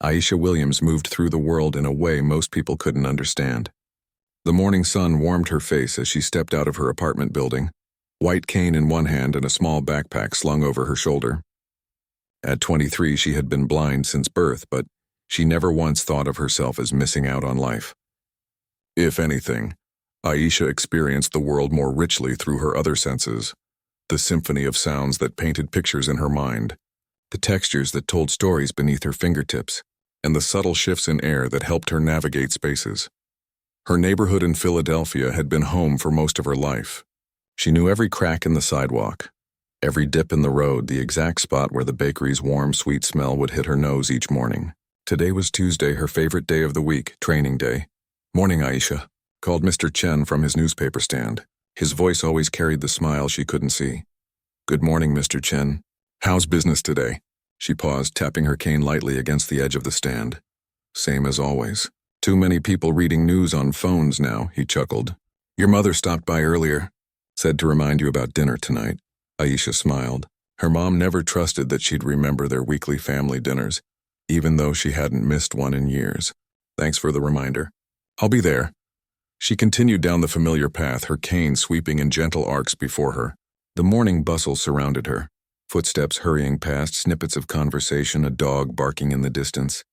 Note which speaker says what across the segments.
Speaker 1: Aisha Williams moved through the world in a way most people couldn't understand. The morning sun warmed her face as she stepped out of her apartment building, white cane in one hand and a small backpack slung over her shoulder. At 23, she had been blind since birth, but she never once thought of herself as missing out on life. If anything, Aisha experienced the world more richly through her other senses, the symphony of sounds that painted pictures in her mind, the textures that told stories beneath her fingertips, and the subtle shifts in air that helped her navigate spaces. Her neighborhood in Philadelphia had been home for most of her life. She knew every crack in the sidewalk, every dip in the road, the exact spot where the bakery's warm, sweet smell would hit her nose each morning. Today was Tuesday, her favorite day of the week, training day. "Morning, Aisha," called Mr. Chen from his newspaper stand. His voice always carried the smile she couldn't see. "Good morning, Mr. Chen. How's business today?" She paused, tapping her cane lightly against the edge of the stand. "Same as always. Too many people reading news on phones now," he chuckled. "Your mother stopped by earlier. Said to remind you about dinner tonight." Aisha smiled. Her mom never trusted that she'd remember their weekly family dinners, even though she hadn't missed one in years. "Thanks for the reminder. I'll be there." She continued down the familiar path, her cane sweeping in gentle arcs before her. The morning bustle surrounded her. Footsteps hurrying past, snippets of conversation, a dog barking in the distance.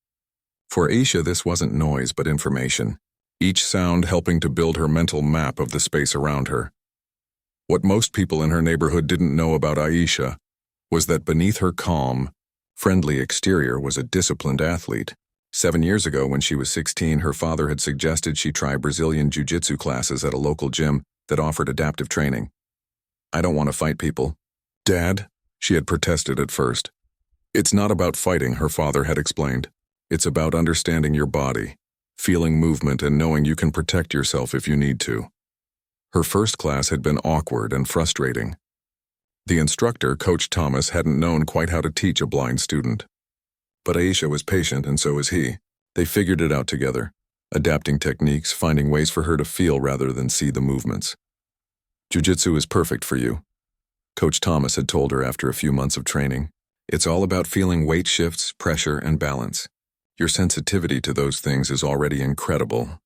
Speaker 1: For Aisha, this wasn't noise but information, each sound helping to build her mental map of the space around her. What most people in her neighborhood didn't know about Aisha was that beneath her calm, friendly exterior was a disciplined athlete. 7 years ago, when she was 16, her father had suggested she try Brazilian jiu-jitsu classes at a local gym that offered adaptive training. "I don't want to fight people." "Dad," she had protested at first. "It's not about fighting," her father had explained. "It's about understanding your body, feeling movement, and knowing you can protect yourself if you need to." Her first class had been awkward and frustrating. The instructor, Coach Thomas, hadn't known quite how to teach a blind student. But Aisha was patient, and so was he. They figured it out together, adapting techniques, finding ways for her to feel rather than see the movements. "Jiu-jitsu is perfect for you," Coach Thomas had told her after a few months of training. "It's all about feeling weight shifts, pressure, and balance. Your sensitivity to those things is already incredible."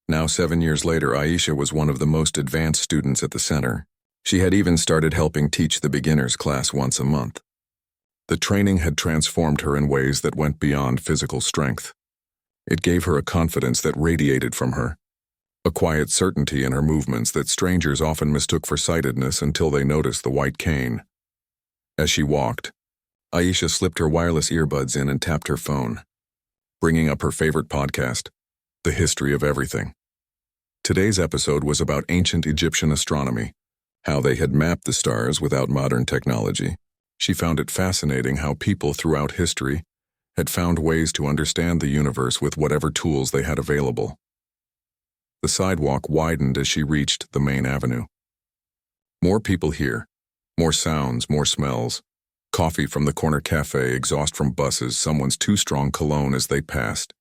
Speaker 1: Now, 7 years later, Aisha was one of the most advanced students at the center. She had even started helping teach the beginners class once a month. The training had transformed her in ways that went beyond physical strength. It gave her a confidence that radiated from her, a quiet certainty in her movements that strangers often mistook for sightedness until they noticed the white cane. As she walked, Aisha slipped her wireless earbuds in and tapped her phone, bringing up her favorite podcast, The History of Everything. Today's episode was about ancient Egyptian astronomy, how they had mapped the stars without modern technology. She found it fascinating how people throughout history had found ways to understand the universe with whatever tools they had available. The sidewalk widened as she reached the main avenue. More people here, more sounds, more smells. Coffee from the corner cafe, exhaust from buses, someone's too strong cologne as they passed.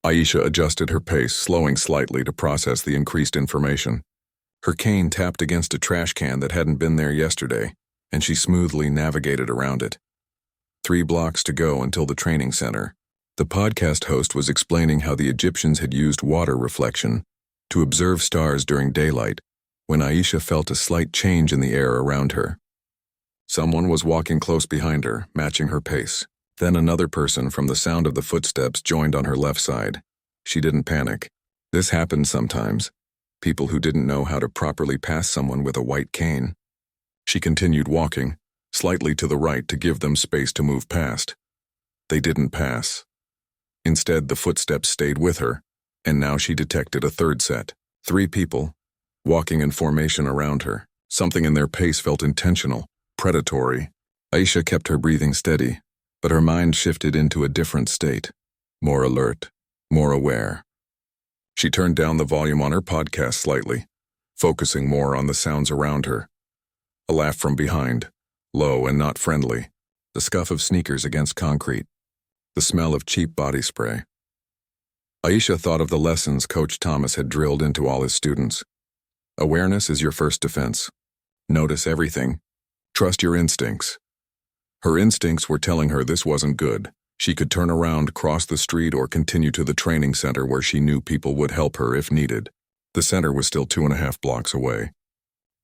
Speaker 1: Aisha adjusted her pace, slowing slightly to process the increased information. Her cane tapped against a trash can that hadn't been there yesterday, and she smoothly navigated around it. 3 blocks to go until the training center. The podcast host was explaining how the Egyptians had used water reflection to observe stars during daylight, when Aisha felt a slight change in the air around her. Someone was walking close behind her, matching her pace. Then another person, from the sound of the footsteps, joined on her left side. She didn't panic. This happened sometimes. People who didn't know how to properly pass someone with a white cane. She continued walking, slightly to the right to give them space to move past. They didn't pass. Instead, the footsteps stayed with her, and now she detected a third set. 3 people, walking in formation around her. Something in their pace felt intentional, predatory. Aisha kept her breathing steady, but her mind shifted into a different state, more alert, more aware. She turned down the volume on her podcast slightly, focusing more on the sounds around her. A laugh from behind, low and not friendly. The scuff of sneakers against concrete. The smell of cheap body spray. Aisha thought of the lessons Coach Thomas had drilled into all his students. Awareness is your first defense. Notice everything. Trust your instincts. Her instincts were telling her this wasn't good, She could turn around, cross the street, or continue to the training center where she knew people would help her if needed. The center was still 2.5 blocks away.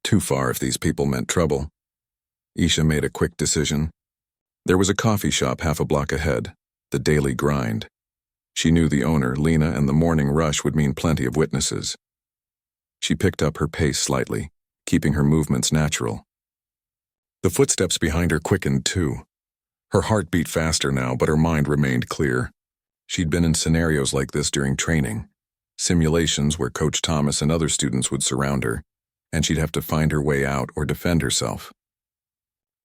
Speaker 1: Too far if these people meant trouble. Aisha made a quick decision. There was a coffee shop half a block ahead, the Daily Grind. She knew the owner, Lena, and the morning rush would mean plenty of witnesses. She picked up her pace slightly, keeping her movements natural. The footsteps behind her quickened too. Her heart beat faster now, but her mind remained clear. She'd been in scenarios like this during training, simulations where Coach Thomas and other students would surround her, and she'd have to find her way out or defend herself.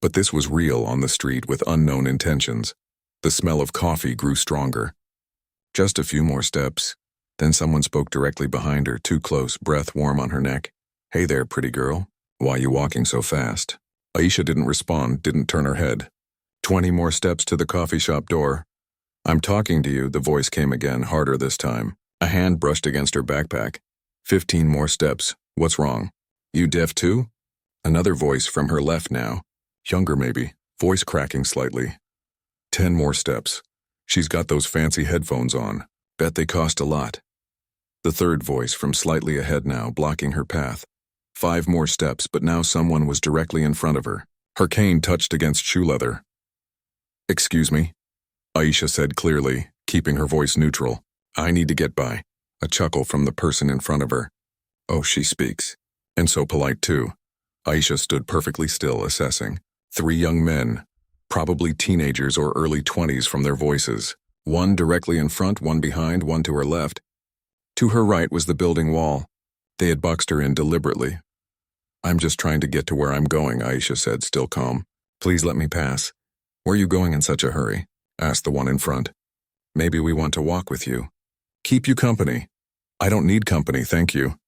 Speaker 1: But this was real on the street with unknown intentions. The smell of coffee grew stronger. Just a few more steps. Then someone spoke directly behind her, too close, breath warm on her neck. "Hey there, pretty girl. Why you walking so fast?" Aisha didn't respond, didn't turn her head. 20 more steps to the coffee shop door. "I'm talking to you," the voice came again, harder this time. A hand brushed against her backpack. 15 more steps. "What's wrong? You deaf too?" Another voice from her left now. Younger maybe, voice cracking slightly. 10 more steps. "She's got those fancy headphones on. Bet they cost a lot." The third voice from slightly ahead now, blocking her path. 5 more steps, but now someone was directly in front of her. Her cane touched against shoe leather. "Excuse me," Aisha said clearly, keeping her voice neutral. "I need to get by." A chuckle from the person in front of her. Oh, she speaks. And so polite too. Aisha stood perfectly still, assessing. 3 young men, probably teenagers or early 20s from their voices. One directly in front, one behind, one to her left. To her right was the building wall. They had boxed her in deliberately. "I'm just trying to get to where I'm going," Aisha said, still calm. "Please let me pass." "Where are you going in such a hurry?" asked the one in front. "Maybe we want to walk with you." "Keep you company." "I don't need company, thank you."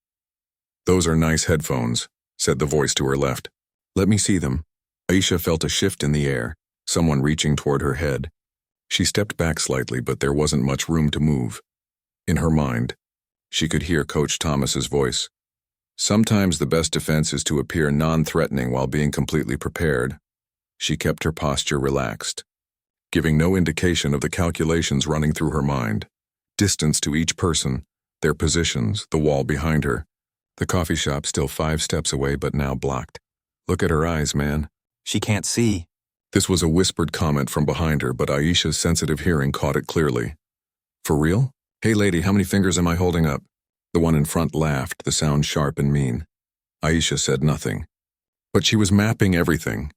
Speaker 1: "Those are nice headphones," said the voice to her left. "Let me see them." Aisha felt a shift in the air, someone reaching toward her head. She stepped back slightly, but there wasn't much room to move. In her mind, she could hear Coach Thomas's voice. Sometimes the best defense is to appear non-threatening while being completely prepared. She kept her posture relaxed, giving no indication of the calculations running through her mind. Distance to each person, their positions, the wall behind her. The coffee shop still 5 steps away, but now blocked. "Look at her eyes, man.
Speaker 2: She can't see."
Speaker 1: This was a whispered comment from behind her, but Aisha's sensitive hearing caught it clearly. "For real? Hey lady, how many fingers am I holding up?" The one in front laughed, the sound sharp and mean. Aisha said nothing. But she was mapping everything.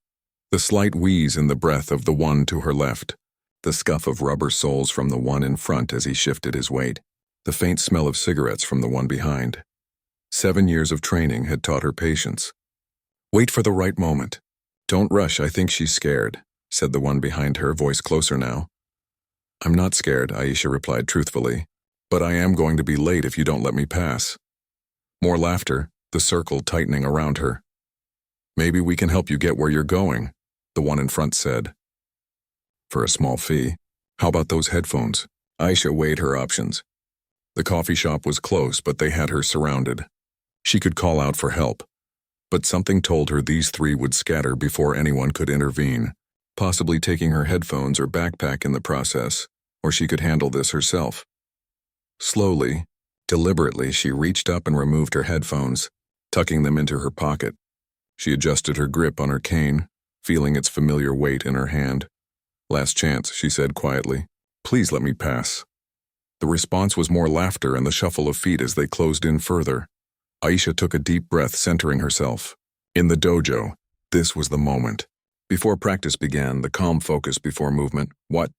Speaker 1: The slight wheeze in the breath of the one to her left. The scuff of rubber soles from the one in front as he shifted his weight. The faint smell of cigarettes from the one behind. 7 years of training had taught her patience. "Wait for the right moment. Don't rush, I think she's scared," said the one behind her, voice closer now. "I'm not scared," Aisha replied truthfully, "but I am going to be late if you don't let me pass." More laughter, the circle tightening around her. "Maybe we can help you get where you're going," the one in front said. "For a small fee. How about those headphones?" Aisha weighed her options. The coffee shop was close, but they had her surrounded. She could call out for help. But something told her these 3 would scatter before anyone could intervene, possibly taking her headphones or backpack in the process, or she could handle this herself. Slowly, deliberately, she reached up and removed her headphones, tucking them into her pocket. She adjusted her grip on her cane, feeling its familiar weight in her hand. "Last chance," she said quietly. "Please let me pass." The response was more laughter and the shuffle of feet as they closed in further. Aisha took a deep breath, centering herself. In the dojo, this was the moment. Before practice began, the calm focus before movement. What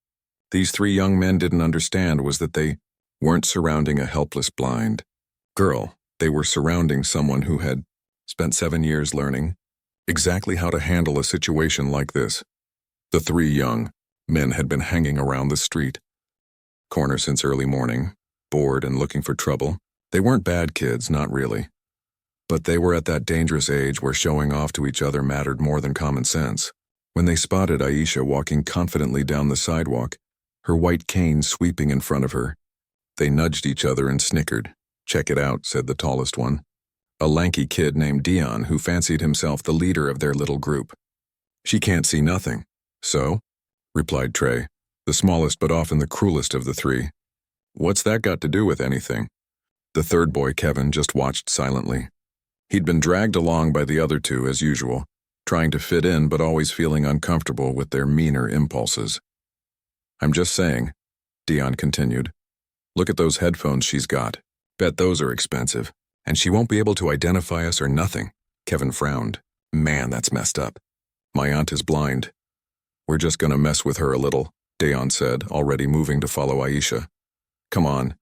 Speaker 1: these 3 young men didn't understand was that they weren't surrounding a helpless blind girl. They were surrounding someone who had spent 7 years learning exactly how to handle a situation like this. The 3 young men had been hanging around the street corner since early morning, bored and looking for trouble. They weren't bad kids, not really. But they were at that dangerous age where showing off to each other mattered more than common sense. When they spotted Aisha walking confidently down the sidewalk, her white cane sweeping in front of her, they nudged each other and snickered. "Check it out," said the tallest one. A lanky kid named Dion who fancied himself the leader of their little group. "She can't see nothing." "So?" replied Trey. the smallest but often the cruelest of the three. What's that got to do with anything? The third boy, Kevin, just watched silently. He'd been dragged along by the other two as usual, trying to fit in but always feeling uncomfortable with their meaner impulses. I'm just saying, Dion continued. Look at those headphones she's got. Bet those are expensive. And she won't be able to identify us or nothing. Kevin frowned. Man, that's messed up. My aunt is blind. We're just gonna mess with her a little, Dion said, already moving to follow Aisha. Come on.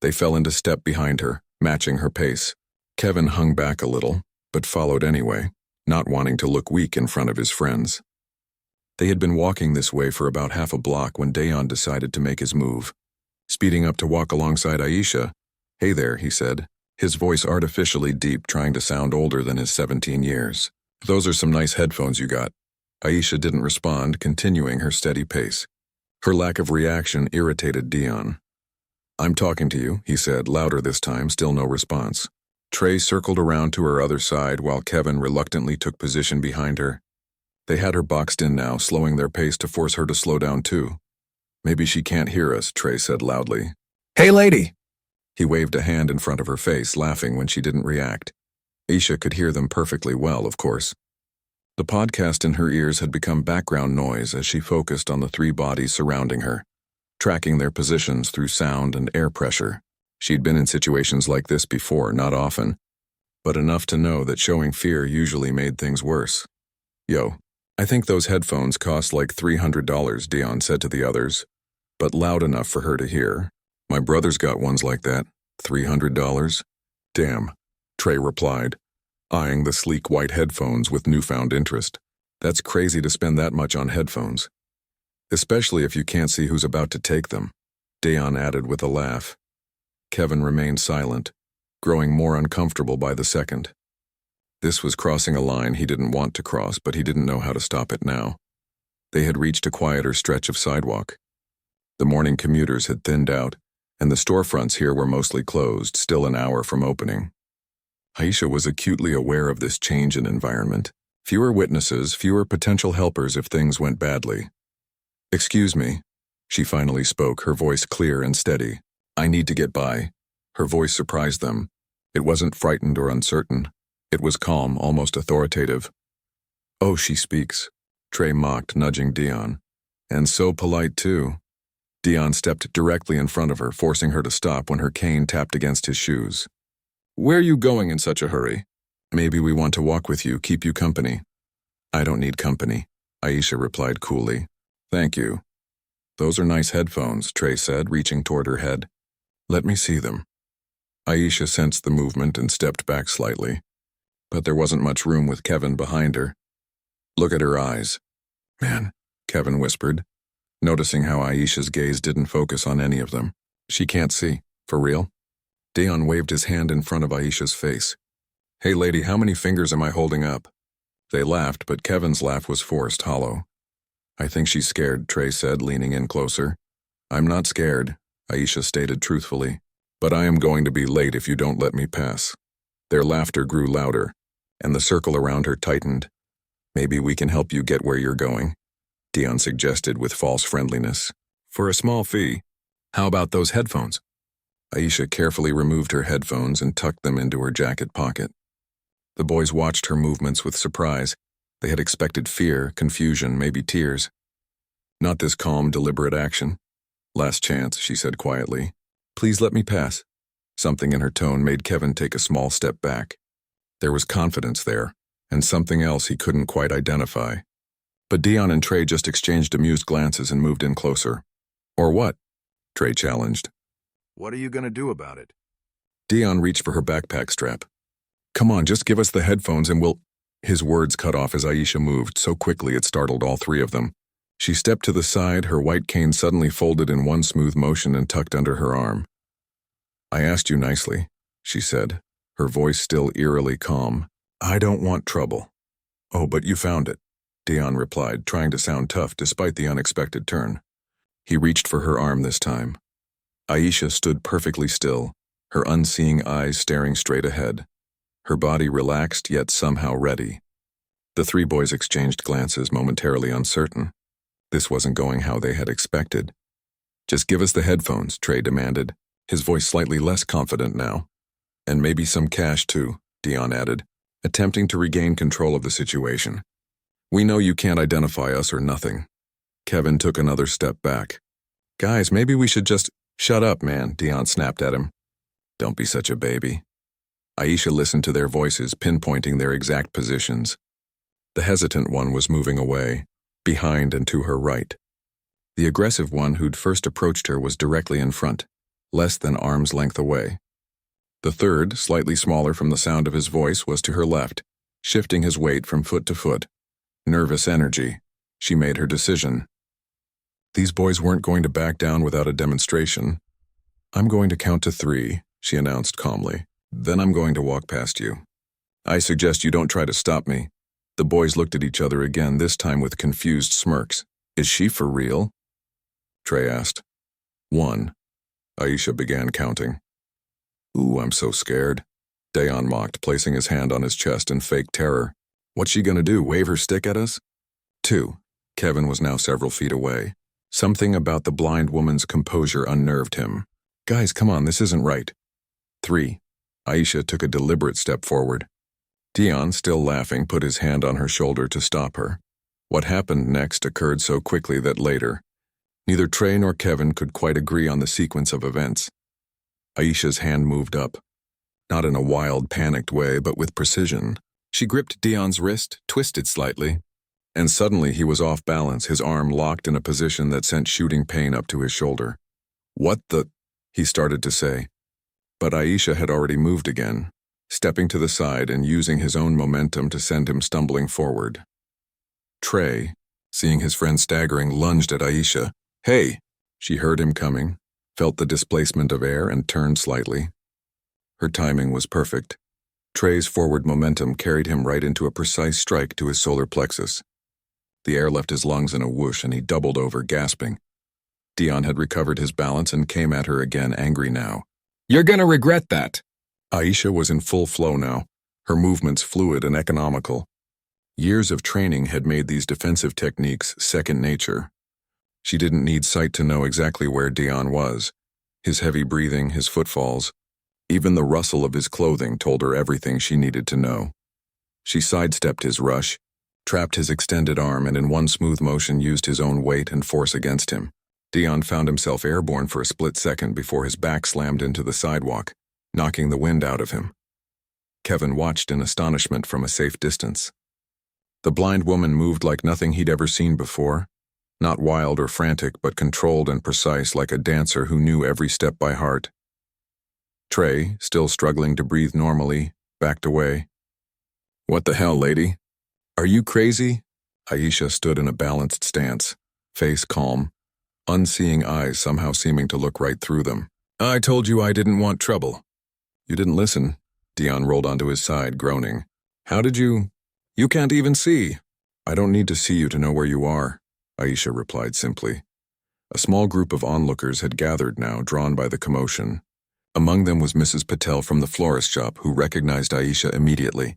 Speaker 1: They fell into step behind her, matching her pace. Kevin hung back a little, but followed anyway, not wanting to look weak in front of his friends. They had been walking this way for about half a block when Dion decided to make his move. Speeding up to walk alongside Aisha, "Hey there," he said, his voice artificially deep, trying to sound older than his 17 years. "Those are some nice headphones you got." Aisha didn't respond, continuing her steady pace. Her lack of reaction irritated Dion. "I'm talking to you," he said, louder this time, still no response. Trey circled around to her other side while Kevin reluctantly took position behind her. They had her boxed in now, slowing their pace to force her to slow down too. "Maybe she can't hear us," Trey said loudly. "Hey, lady!" He waved a hand in front of her face, laughing when she didn't react. Aisha could hear them perfectly well, of course. The podcast in her ears had become background noise as she focused on the three bodies surrounding her, tracking their positions through sound and air pressure. She'd been in situations like this before, not often, but enough to know that showing fear usually made things worse. "Yo, I think those headphones cost like $300, Dion said to the others, but loud enough for her to hear. "My brother's got ones like that. $300? Damn," Trey replied, eyeing the sleek white headphones with newfound interest. "That's crazy to spend that much on headphones. Especially if you can't see who's about to take them," Dion added with a laugh. Kevin remained silent, growing more uncomfortable by the second. This was crossing a line he didn't want to cross, but he didn't know how to stop it now. They had reached a quieter stretch of sidewalk. The morning commuters had thinned out, and the storefronts here were mostly closed, still an hour from opening. Aisha was acutely aware of this change in environment. Fewer witnesses, fewer potential helpers if things went badly. "Excuse me," she finally spoke, her voice clear and steady. "I need to get by." Her voice surprised them. It wasn't frightened or uncertain. It was calm, almost authoritative. "Oh, she speaks," Trey mocked, nudging Dion. "And so polite, too." Dion stepped directly in front of her, forcing her to stop when her cane tapped against his shoes. "Where are you going in such a hurry?" "Maybe we want to walk with you, keep you company." "I don't need company," Aisha replied coolly. "Thank you." "Those are nice headphones," Trey said, reaching toward her head. "Let me see them." Aisha sensed the movement and stepped back slightly. But there wasn't much room with Kevin behind her. "Look at her eyes." "Man," Kevin whispered, noticing how Aisha's gaze didn't focus on any of them. "She can't see. For real?" Dion waved his hand in front of Aisha's face. "Hey lady, how many fingers am I holding up?" They laughed, but Kevin's laugh was forced, hollow. "I think she's scared," Trey said, leaning in closer. "I'm not scared," Aisha stated truthfully, "but I am going to be late if you don't let me pass." Their laughter grew louder, and the circle around her tightened. "Maybe we can help you get where you're going," Dion suggested with false friendliness. "For a small fee. How about those headphones?" Aisha carefully removed her headphones and tucked them into her jacket pocket. The boys watched her movements with surprise. They had expected fear, confusion, maybe tears. Not this calm, deliberate action. "Last chance," she said quietly. "Please let me pass." Something in her tone made Kevin take a small step back. There was confidence there, and something else he couldn't quite identify. But Dion and Trey just exchanged amused glances and moved in closer. "Or what?" Trey challenged. "What are you going to do about it?" Dion reached for her backpack strap. "Come on, just give us the headphones and we'll—" His words cut off as Aisha moved so quickly it startled all three of them. She stepped to the side, her white cane suddenly folded in one smooth motion and tucked under her arm. "I asked you nicely," she said, her voice still eerily calm. "I don't want trouble." "Oh, but you found it," Dion replied, trying to sound tough despite the unexpected turn. He reached for her arm this time. Aisha stood perfectly still, her unseeing eyes staring straight ahead, her body relaxed yet somehow ready. The three boys exchanged glances, momentarily uncertain. This wasn't going how they had expected. Just give us the headphones, Trey demanded, his voice slightly less confident now. And maybe some cash too, Dion added, attempting to regain control of the situation. We know you can't identify us or nothing. Kevin took another step back. Guys, maybe we should just— Shut up, man, Dion snapped at him. Don't be such a baby. Aisha listened to their voices, pinpointing their exact positions. The hesitant one was moving away, behind and to her right. The aggressive one who'd first approached her was directly in front, less than arm's length away. The third, slightly smaller from the sound of his voice, was to her left, shifting his weight from foot to foot. Nervous energy. She made her decision. These boys weren't going to back down without a demonstration. I'm going to count to 3, she announced calmly. Then I'm going to walk past you. I suggest you don't try to stop me. The boys looked at each other again, this time with confused smirks. Is she for real? Trey asked. 1. Aisha began counting. Ooh, I'm so scared. Dayon mocked, placing his hand on his chest in fake terror. What's she gonna do, wave her stick at us? 2. Kevin was now several feet away. Something about the blind woman's composure unnerved him. Guys, come on, this isn't right. 3. Aisha took a deliberate step forward. Dion, still laughing, put his hand on her shoulder to stop her. What happened next occurred so quickly that later, neither Trey nor Kevin could quite agree on the sequence of events. Aisha's hand moved up, not in a wild, panicked way, but with precision. She gripped Dion's wrist, twisted slightly, and suddenly he was off balance, his arm locked in a position that sent shooting pain up to his shoulder. What the— he started to say. But Aisha had already moved again, stepping to the side and using his own momentum to send him stumbling forward. Trey, seeing his friend staggering, lunged at Aisha. Hey! She heard him coming, felt the displacement of air, and turned slightly. Her timing was perfect. Trey's forward momentum carried him right into a precise strike to his solar plexus. The air left his lungs in a whoosh and he doubled over, gasping. Dion had recovered his balance and came at her again, angry now. You're gonna regret that! Aisha was in full flow now, her movements fluid and economical. Years of training had made these defensive techniques second nature. She didn't need sight to know exactly where Dion was. His heavy breathing, his footfalls, even the rustle of his clothing told her everything she needed to know. She sidestepped his rush, trapped his extended arm, and in one smooth motion used his own weight and force against him. Dion found himself airborne for a split second before his back slammed into the sidewalk, knocking the wind out of him. Kevin watched in astonishment from a safe distance. The blind woman moved like nothing he'd ever seen before, not wild or frantic, but controlled and precise, like a dancer who knew every step by heart. Trey, still struggling to breathe normally, backed away. What the hell, lady? Are you crazy? Aisha stood in a balanced stance, face calm, unseeing eyes somehow seeming to look right through them. I told you I didn't want trouble. You didn't listen. Dion rolled onto his side, groaning. How did you— You can't even see. I don't need to see you to know where you are, Aisha replied simply. A small group of onlookers had gathered now, drawn by the commotion. Among them was Mrs. Patel from the florist shop, who recognized Aisha immediately.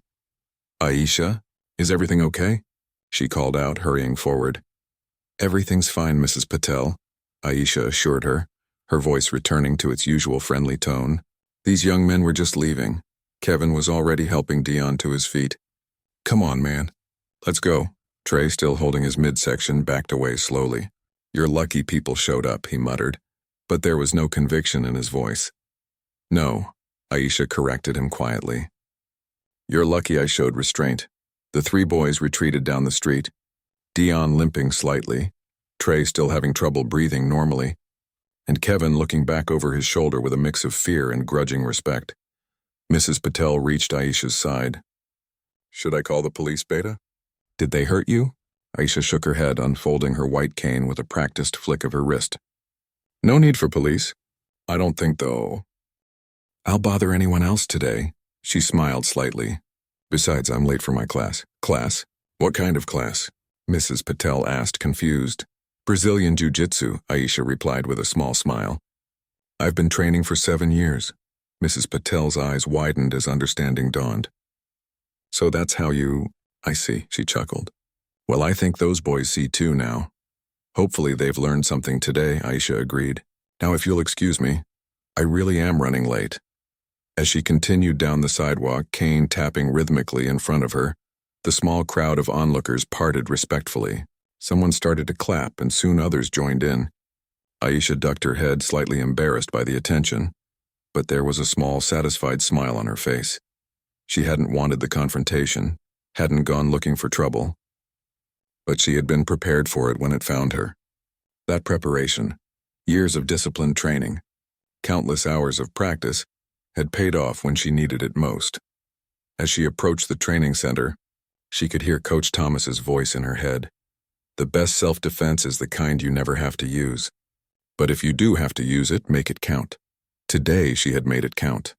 Speaker 1: Aisha, is everything okay? She called out, hurrying forward. Everything's fine, Mrs. Patel, Aisha assured her, her voice returning to its usual friendly tone. These young men were just leaving. Kevin was already helping Dion to his feet. Come on, man. Let's go. Trey, still holding his midsection, backed away slowly. You're lucky people showed up, he muttered, but there was no conviction in his voice. No, Aisha corrected him quietly. You're lucky I showed restraint. The 3 boys retreated down the street, Dion limping slightly, Trey still having trouble breathing normally, and Kevin looking back over his shoulder with a mix of fear and grudging respect. Mrs. Patel reached Aisha's side. Should I call the police, Beta? Did they hurt you? Aisha shook her head, unfolding her white cane with a practiced flick of her wrist. No need for police. I don't think, though. I'll bother anyone else today, she smiled slightly. Besides, I'm late for my class. Class? What kind of class? Mrs. Patel asked, confused. Brazilian Jiu-Jitsu, Aisha replied with a small smile. I've been training for 7 years. Mrs. Patel's eyes widened as understanding dawned. So that's how you— I see, she chuckled. Well, I think those boys see too now. Hopefully they've learned something today, Aisha agreed. Now if you'll excuse me, I really am running late. As she continued down the sidewalk, Kane tapping rhythmically in front of her, the small crowd of onlookers parted respectfully. Someone started to clap, and soon others joined in. Aisha ducked her head, slightly embarrassed by the attention, but there was a small, satisfied smile on her face. She hadn't wanted the confrontation, hadn't gone looking for trouble, but she had been prepared for it when it found her. That preparation, years of disciplined training, countless hours of practice, had paid off when she needed it most. As she approached the training center, she could hear Coach Thomas's voice in her head. The best self-defense is the kind you never have to use. But if you do have to use it, make it count. Today she had made it count.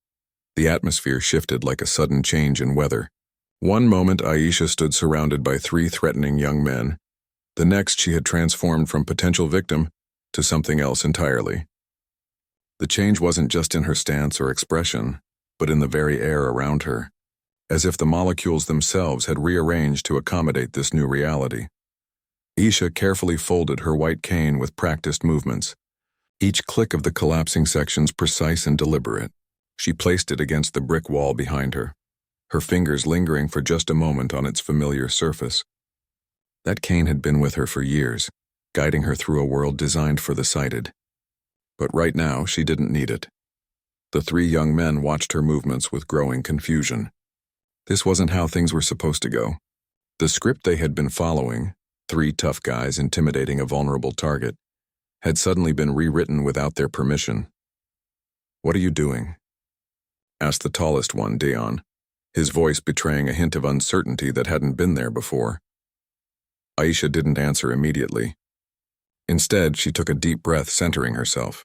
Speaker 1: The atmosphere shifted like a sudden change in weather. One moment Aisha stood surrounded by 3 threatening young men. The next she had transformed from potential victim to something else entirely. The change wasn't just in her stance or expression, but in the very air around her, as if the molecules themselves had rearranged to accommodate this new reality. Aisha carefully folded her white cane with practiced movements, each click of the collapsing sections precise and deliberate. She placed it against the brick wall behind her, her fingers lingering for just a moment on its familiar surface. That cane had been with her for years, guiding her through a world designed for the sighted. But right now, she didn't need it. The 3 young men watched her movements with growing confusion. This wasn't how things were supposed to go. The script they had been following, 3 tough guys intimidating a vulnerable target, had suddenly been rewritten without their permission. "What are you doing?" asked the tallest one, Dion, his voice betraying a hint of uncertainty that hadn't been there before. Aisha didn't answer immediately. Instead, she took a deep breath, centering herself.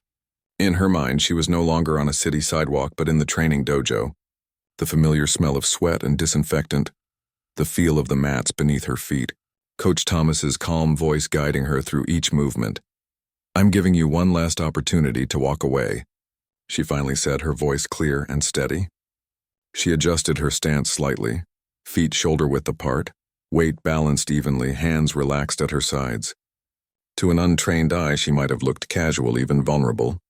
Speaker 1: In her mind, she was no longer on a city sidewalk but in the training dojo. The familiar smell of sweat and disinfectant, the feel of the mats beneath her feet, Coach Thomas's calm voice guiding her through each movement. "I'm giving you one last opportunity to walk away," she finally said, her voice clear and steady. She adjusted her stance slightly, feet shoulder-width apart, weight balanced evenly, hands relaxed at her sides. To an untrained eye, she might have looked casual, even vulnerable.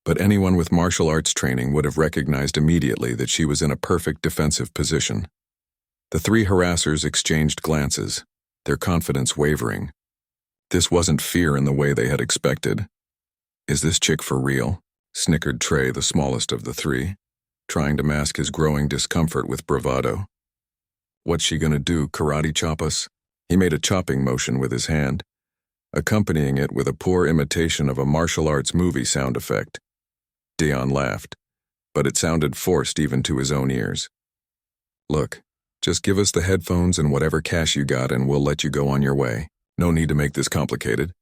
Speaker 1: But anyone with martial arts training would have recognized immediately that she was in a perfect defensive position. The 3 harassers exchanged glances, their confidence wavering. This wasn't fear in the way they had expected. "Is this chick for real?" snickered Trey, the smallest of the 3, trying to mask his growing discomfort with bravado. "What's she gonna do, karate chop us?" He made a chopping motion with his hand, accompanying it with a poor imitation of a martial arts movie sound effect. Dion laughed, but it sounded forced even to his own ears. "Look, just give us the headphones and whatever cash you got and we'll let you go on your way. No need to make this complicated."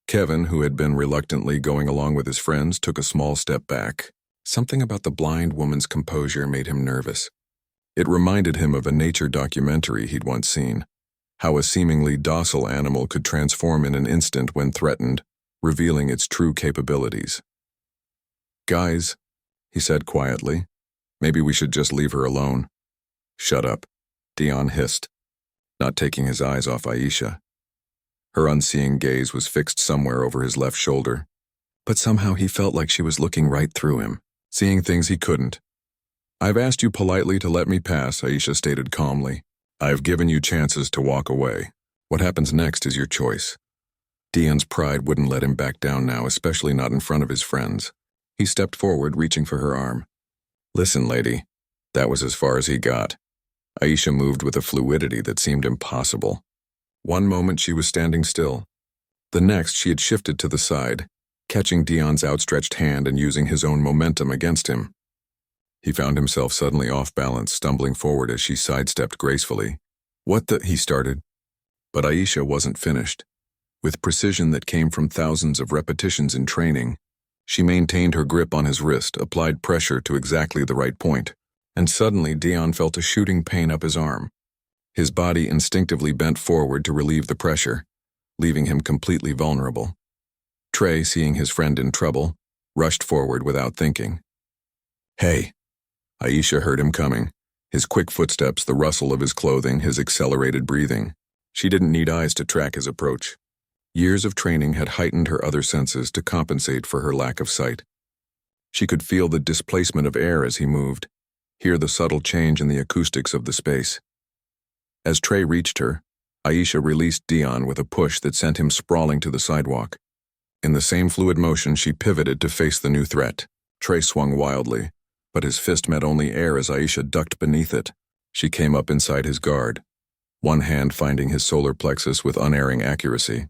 Speaker 1: Kevin, who had been reluctantly going along with his friends, took a small step back. Something about the blind woman's composure made him nervous. It reminded him of a nature documentary he'd once seen, how a seemingly docile animal could transform in an instant when threatened, revealing its true capabilities. "Guys," he said quietly, "maybe we should just leave her alone." "Shut up," Dion hissed, not taking his eyes off Aisha. Her unseeing gaze was fixed somewhere over his left shoulder, but somehow he felt like she was looking right through him, seeing things he couldn't. "I've asked you politely to let me pass," Aisha stated calmly. "I've given you chances to walk away. What happens next is your choice." Dion's pride wouldn't let him back down now, especially not in front of his friends. He stepped forward, reaching for her arm. "Listen, lady." That was as far as he got. Aisha moved with a fluidity that seemed impossible. One moment she was standing still. The next she had shifted to the side, catching Dion's outstretched hand and using his own momentum against him. He found himself suddenly off balance, stumbling forward as she sidestepped gracefully. "What the—" he started. But Aisha wasn't finished. With precision that came from thousands of repetitions in training, she maintained her grip on his wrist, applied pressure to exactly the right point, and suddenly Dion felt a shooting pain up his arm. His body instinctively bent forward to relieve the pressure, leaving him completely vulnerable. Trey, seeing his friend in trouble, rushed forward without thinking. "Hey!" Aisha heard him coming, his quick footsteps, the rustle of his clothing, his accelerated breathing. She didn't need eyes to track his approach. Years of training had heightened her other senses to compensate for her lack of sight. She could feel the displacement of air as he moved, hear the subtle change in the acoustics of the space. As Trey reached her, Aisha released Dion with a push that sent him sprawling to the sidewalk. In the same fluid motion, she pivoted to face the new threat. Trey swung wildly, but his fist met only air as Aisha ducked beneath it. She came up inside his guard, one hand finding his solar plexus with unerring accuracy.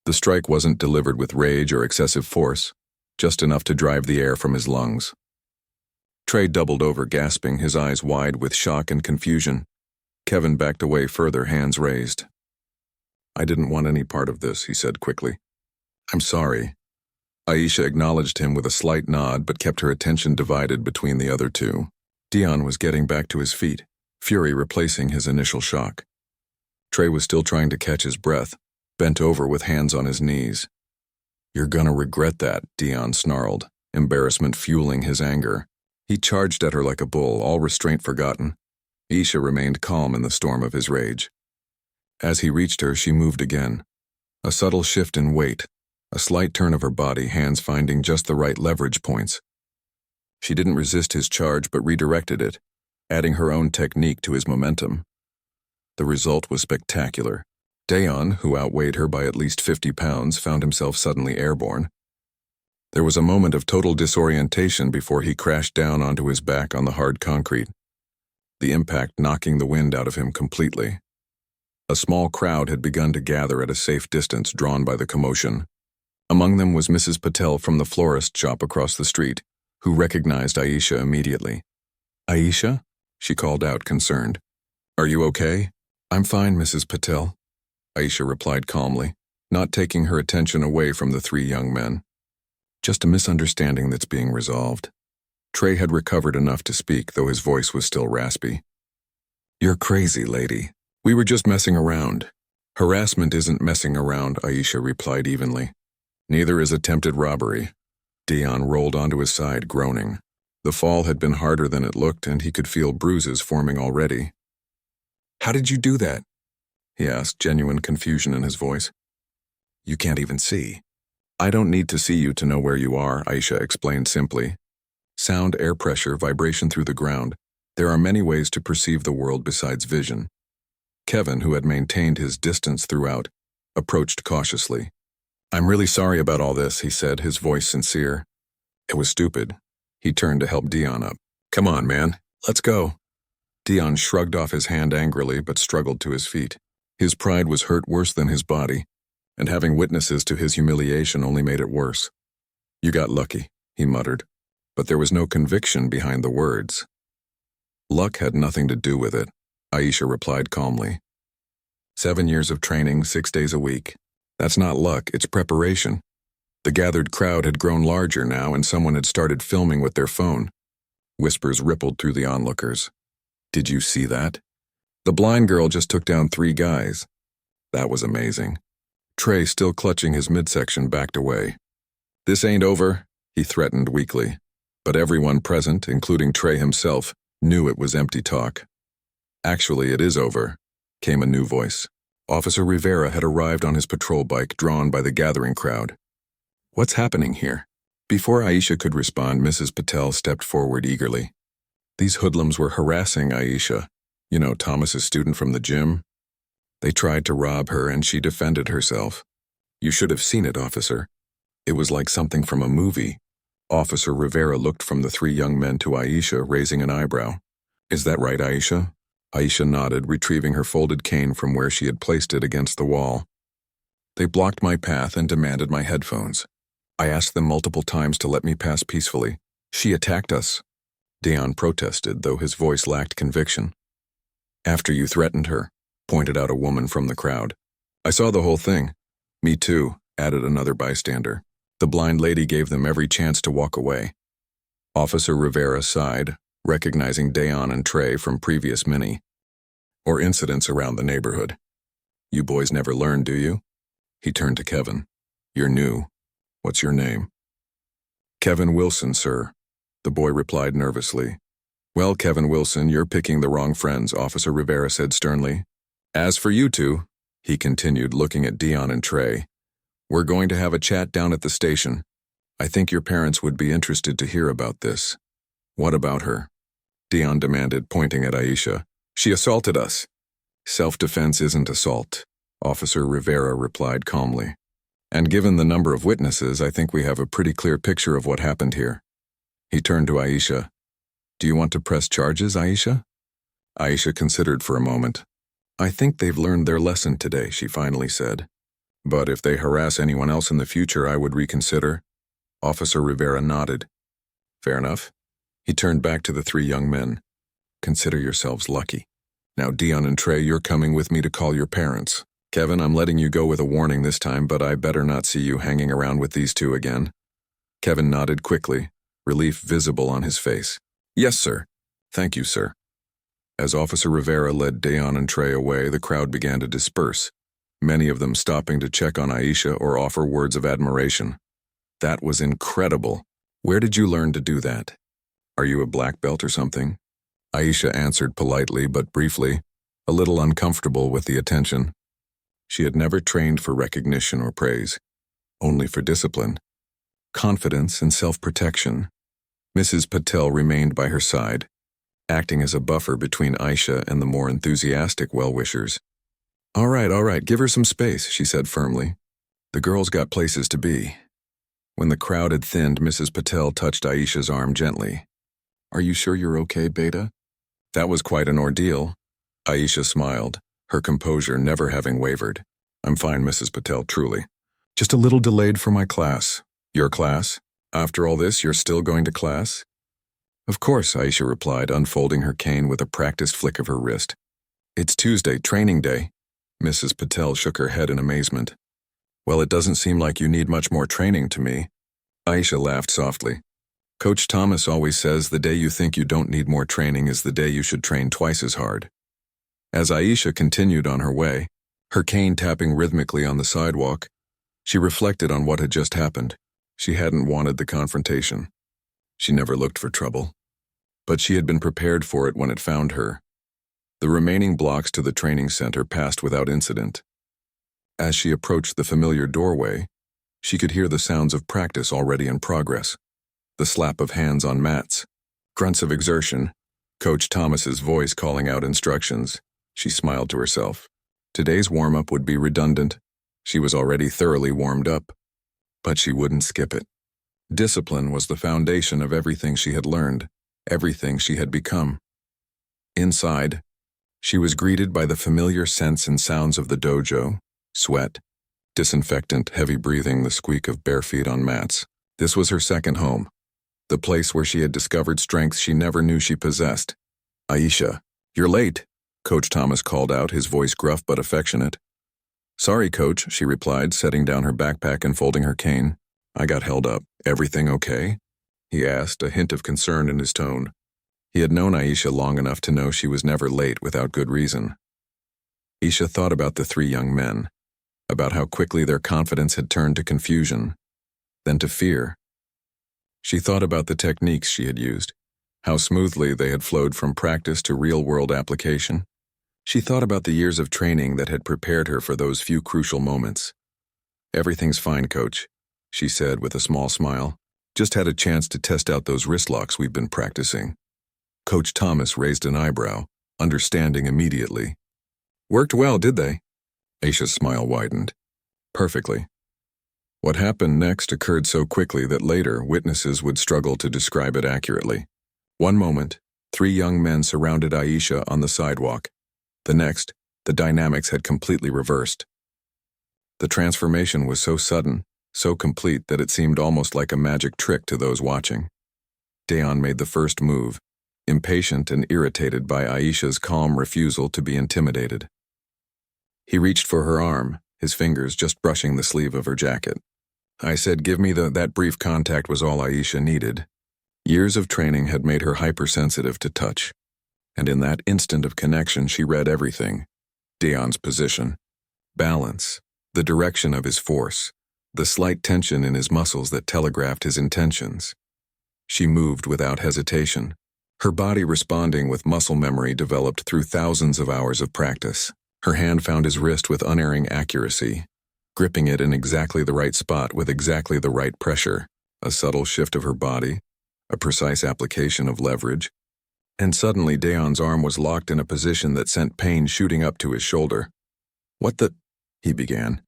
Speaker 1: The strike wasn't delivered with rage or excessive force, just enough to drive the air from his lungs. Trey doubled over, gasping, his eyes wide with shock and confusion. Kevin backed away further, hands raised. "I didn't want any part of this," he said quickly. "I'm sorry." Aisha acknowledged him with a slight nod but kept her attention divided between the other two. Dion was getting back to his feet, fury replacing his initial shock. Trey was still trying to catch his breath, bent over with hands on his knees. "You're gonna regret that," Dion snarled, embarrassment fueling his anger. He charged at her like a bull, all restraint forgotten. Aisha remained calm in the storm of his rage. As he reached her, she moved again. A subtle shift in weight, a slight turn of her body, hands finding just the right leverage points. She didn't resist his charge but redirected it, adding her own technique to his momentum. The result was spectacular. Dayon, who outweighed her by at least 50 pounds, found himself suddenly airborne. There was a moment of total disorientation before he crashed down onto his back on the hard concrete, the impact knocking the wind out of him completely. A small crowd had begun to gather at a safe distance, drawn by the commotion. Among them was Mrs. Patel from the florist shop across the street, who recognized Aisha immediately. "Aisha?" she called out, concerned. "Are you okay?" "I'm fine, Mrs. Patel," Aisha replied calmly, not taking her attention away from the three young men. "Just a misunderstanding that's being resolved." Trey had recovered enough to speak, though his voice was still raspy. "You're crazy, lady. We were just messing around." "Harassment isn't messing around," Aisha replied evenly. "Neither is attempted robbery." Dion rolled onto his side, groaning. The fall had been harder than it looked, and he could feel bruises forming already. "How did you do that?" he asked, genuine confusion in his voice. "You can't even see." "I don't need to see you to know where you are," Aisha explained simply. "Sound, air pressure, vibration through the ground. There are many ways to perceive the world besides vision." Kevin, who had maintained his distance throughout, approached cautiously. "I'm really sorry about all this," he said, his voice sincere. "It was stupid." He turned to help Dion up. "Come on, man. Let's go." Dion shrugged off his hand angrily but struggled to his feet. His pride was hurt worse than his body, and having witnesses to his humiliation only made it worse. "You got lucky," he muttered, but there was no conviction behind the words. "Luck had nothing to do with it," Aisha replied calmly. 7 years of training, 6 days a week. That's not luck, it's preparation." The gathered crowd had grown larger now, and someone had started filming with their phone. Whispers rippled through the onlookers. "Did you see that? The blind girl just took down 3 guys. That was amazing." Trey, still clutching his midsection, backed away. "This ain't over," he threatened weakly. But everyone present, including Trey himself, knew it was empty talk. "Actually, it is over," came a new voice. Officer Rivera had arrived on his patrol bike, drawn by the gathering crowd. "What's happening here?" Before Aisha could respond, Mrs. Patel stepped forward eagerly. "These hoodlums were harassing Aisha. You know, Thomas's student from the gym. They tried to rob her and she defended herself. You should have seen it, officer. It was like something from a movie." Officer Rivera looked from the 3 young men to Aisha, raising an eyebrow. "Is that right, Aisha?" Aisha nodded, retrieving her folded cane from where she had placed it against the wall. "They blocked my path and demanded my headphones. I asked them multiple times to let me pass peacefully. She attacked us." Dion protested, though his voice lacked conviction. "After you threatened her," pointed out a woman from the crowd. "I saw the whole thing." "Me too," added another bystander. The blind lady gave them every chance to walk away. Officer Rivera sighed, recognizing Dayon and Trey from previous or incidents around the neighborhood. "You boys never learn, do you?" He turned to Kevin. "You're new. What's your name?" "Kevin Wilson, sir," the boy replied nervously. "Well, Kevin Wilson, you're picking the wrong friends," Officer Rivera said sternly. "As for you two," he continued, looking at Dion and Trey, We're going to have a chat down at the station. I think your parents would be interested to hear about this. What about her? Dion demanded, pointing at Aisha. She assaulted us. Self-defense isn't assault, Officer Rivera replied calmly. And given the number of witnesses, I think we have a pretty clear picture of what happened here. He turned to Aisha. Do you want to press charges, Aisha? Aisha considered for a moment. I think they've learned their lesson today, she finally said. But if they harass anyone else in the future, I would reconsider. Officer Rivera nodded. Fair enough. He turned back to the three young men. Consider yourselves lucky. Now, Dion and Trey, you're coming with me to call your parents. Kevin, I'm letting you go with a warning this time, but I better not see you hanging around with these two again. Kevin nodded quickly, relief visible on his face. Yes, sir. Thank you, sir. As Officer Rivera led Dion and Trey away, the crowd began to disperse, many of them stopping to check on Aisha or offer words of admiration. That was incredible. Where did you learn to do that? Are you a black belt or something? Aisha answered politely but briefly, a little uncomfortable with the attention. She had never trained for recognition or praise, only for discipline, confidence, and self-protection. Mrs. Patel remained by her side, acting as a buffer between Aisha and the more enthusiastic well-wishers. All right, give her some space, she said firmly. The girl's got places to be. When the crowd had thinned, Mrs. Patel touched Aisha's arm gently. Are you sure you're okay, Beta? That was quite an ordeal. Aisha smiled, her composure never having wavered. I'm fine, Mrs. Patel, truly. Just a little delayed for my class. Your class? After all this, you're still going to class? Of course, Aisha replied, unfolding her cane with a practiced flick of her wrist. It's Tuesday, training day. Mrs. Patel shook her head in amazement. Well, it doesn't seem like you need much more training to me. Aisha laughed softly. Coach Thomas always says the day you think you don't need more training is the day you should train twice as hard. As Aisha continued on her way, her cane tapping rhythmically on the sidewalk, she reflected on what had just happened. She hadn't wanted the confrontation. She never looked for trouble. But she had been prepared for it when it found her. The remaining blocks to the training center passed without incident. As she approached the familiar doorway, she could hear the sounds of practice already in progress. The slap of hands on mats, grunts of exertion, Coach Thomas's voice calling out instructions. She smiled to herself. Today's warm-up would be redundant. She was already thoroughly warmed up. But she wouldn't skip it. Discipline was the foundation of everything she had learned, everything she had become. Inside, she was greeted by the familiar scents and sounds of the dojo, sweat, disinfectant, heavy breathing, the squeak of bare feet on mats. This was her second home. The place where she had discovered strengths she never knew she possessed. Aisha, you're late, Coach Thomas called out, his voice gruff but affectionate. Sorry, Coach, she replied, setting down her backpack and folding her cane. I got held up. Everything okay? He asked, a hint of concern in his tone. He had known Aisha long enough to know she was never late without good reason. Aisha thought about the three young men, about how quickly their confidence had turned to confusion, then to fear. She thought about the techniques she had used, how smoothly they had flowed from practice to real-world application. She thought about the years of training that had prepared her for those few crucial moments. Everything's fine, Coach, she said with a small smile. Just had a chance to test out those wrist locks we've been practicing. Coach Thomas raised an eyebrow, understanding immediately. Worked well, did they? Aisha's smile widened. Perfectly. What happened next occurred so quickly that later witnesses would struggle to describe it accurately. One moment, three young men surrounded Aisha on the sidewalk. The next, the dynamics had completely reversed. The transformation was so sudden, so complete that it seemed almost like a magic trick to those watching. Dion made the first move, impatient and irritated by Aisha's calm refusal to be intimidated. He reached for her arm, his fingers just brushing the sleeve of her jacket. I said, give me that brief contact was all Aisha needed. Years of training had made her hypersensitive to touch, and in that instant of connection she read everything. Dion's position, balance, the direction of his force, the slight tension in his muscles that telegraphed his intentions. She moved without hesitation, her body responding with muscle memory developed through thousands of hours of practice. Her hand found his wrist with unerring accuracy, gripping it in exactly the right spot with exactly the right pressure, a subtle shift of her body, a precise application of leverage, and suddenly Dayan's arm was locked in a position that sent pain shooting up to his shoulder. "What the—" he began.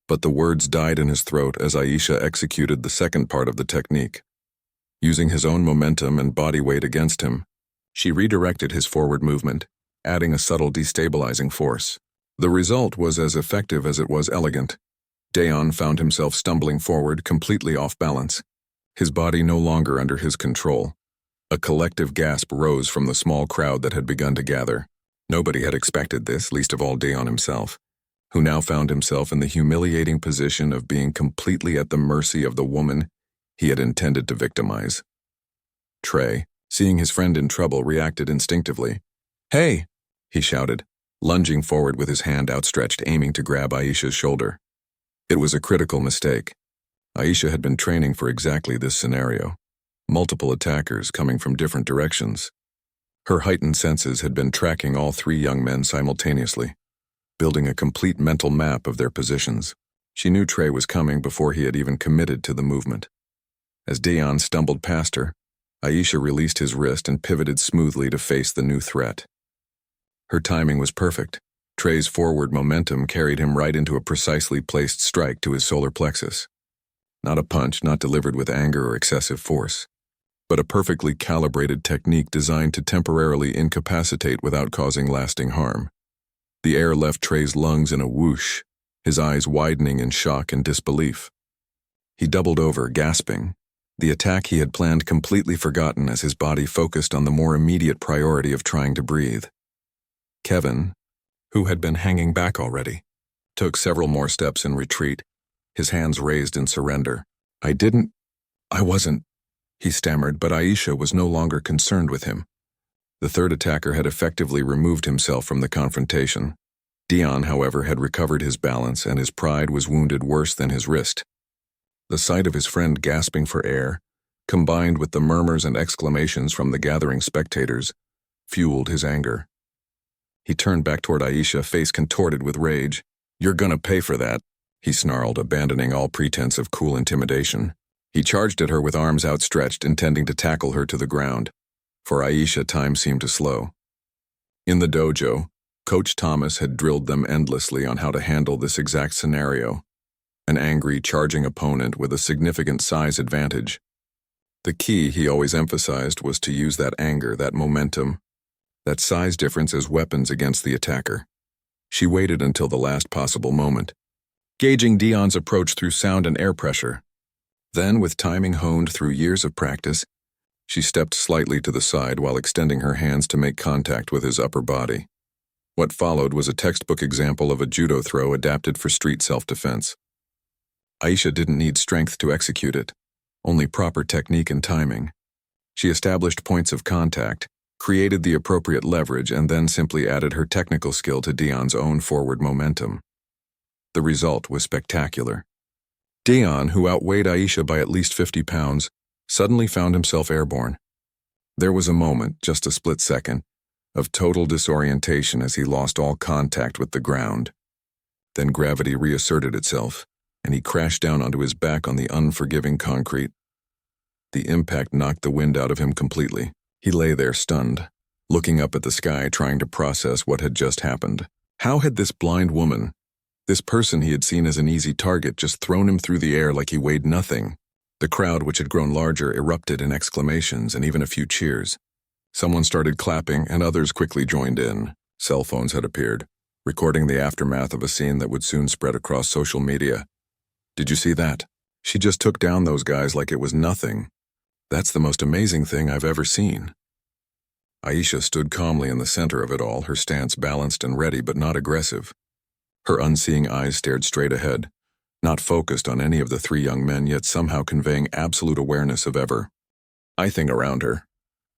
Speaker 1: But the words died in his throat as Aisha executed the second part of the technique. Using his own momentum and body weight against him, she redirected his forward movement, adding a subtle destabilizing force. The result was as effective as it was elegant. Dayan found himself stumbling forward, completely off balance, his body no longer under his control. A collective gasp rose from the small crowd that had begun to gather. Nobody had expected this, least of all Dayan himself, who now found himself in the humiliating position of being completely at the mercy of the woman he had intended to victimize. Trey, seeing his friend in trouble, reacted instinctively. "Hey!" he shouted, lunging forward with his hand outstretched, aiming to grab Aisha's shoulder. It was a critical mistake. Aisha had been training for exactly this scenario. Multiple attackers coming from different directions. Her heightened senses had been tracking all three young men simultaneously, building a complete mental map of their positions. She knew Trey was coming before he had even committed to the movement. As Dayan stumbled past her, Aisha released his wrist and pivoted smoothly to face the new threat. Her timing was perfect. Trey's forward momentum carried him right into a precisely placed strike to his solar plexus. Not a punch, not delivered with anger or excessive force, but a perfectly calibrated technique designed to temporarily incapacitate without causing lasting harm. The air left Trey's lungs in a whoosh, his eyes widening in shock and disbelief. He doubled over, gasping, the attack he had planned completely forgotten as his body focused on the more immediate priority of trying to breathe. Kevin, who had been hanging back already, took several more steps in retreat, his hands raised in surrender. I wasn't, he stammered, but Aisha was no longer concerned with him. The third attacker had effectively removed himself from the confrontation. Dayan, however, had recovered his balance and his pride was wounded worse than his wrist. The sight of his friend gasping for air, combined with the murmurs and exclamations from the gathering spectators, fueled his anger. He turned back toward Aisha, face contorted with rage. "You're gonna pay for that," he snarled, abandoning all pretense of cool intimidation. He charged at her with arms outstretched, intending to tackle her to the ground. For Aisha, time seemed to slow. In the dojo, Coach Thomas had drilled them endlessly on how to handle this exact scenario. An angry, charging opponent with a significant size advantage. The key, he always emphasized, was to use that anger, that momentum, that size difference as weapons against the attacker. She waited until the last possible moment, gauging Dayan's approach through sound and air pressure. Then, with timing honed through years of practice, she stepped slightly to the side while extending her hands to make contact with his upper body. What followed was a textbook example of a judo throw adapted for street self-defense. Aisha didn't need strength to execute it, only proper technique and timing. She established points of contact, created the appropriate leverage, and then simply added her technical skill to Dayan's own forward momentum. The result was spectacular. Dayan, who outweighed Aisha by at least 50 pounds, suddenly found himself airborne. There was a moment, just a split second, of total disorientation as he lost all contact with the ground. Then gravity reasserted itself, and he crashed down onto his back on the unforgiving concrete. The impact knocked the wind out of him completely. He lay there stunned, looking up at the sky, trying to process what had just happened. How had this blind woman, this person he had seen as an easy target, just thrown him through the air like he weighed nothing? The crowd, which had grown larger, erupted in exclamations and even a few cheers. Someone started clapping, and others quickly joined in. Cell phones had appeared, recording the aftermath of a scene that would soon spread across social media. "Did you see that? She just took down those guys like it was nothing. That's the most amazing thing I've ever seen." Aisha stood calmly in the center of it all, her stance balanced and ready but not aggressive. Her unseeing eyes stared straight ahead, not focused on any of the three young men, yet somehow conveying absolute awareness of everything around her.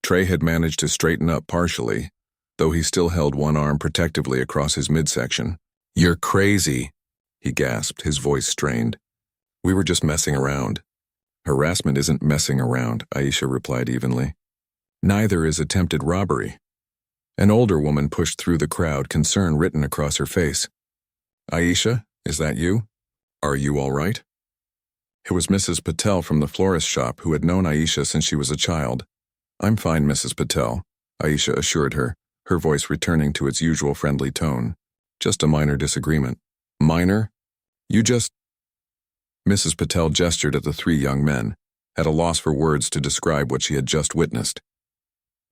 Speaker 1: Trey had managed to straighten up partially, though he still held one arm protectively across his midsection. "You're crazy," he gasped, his voice strained. "We were just messing around." "Harassment isn't messing around," Aisha replied evenly. "Neither is attempted robbery." An older woman pushed through the crowd, concern written across her face. "Aisha, is that you?" Are you all right? It was Mrs. Patel from the florist shop who had known Aisha since she was a child. I'm fine, Mrs. Patel, Aisha assured her, her voice returning to its usual friendly tone. Just a minor disagreement. Minor? You just… Mrs. Patel gestured at the three young men, at a loss for words to describe what she had just witnessed.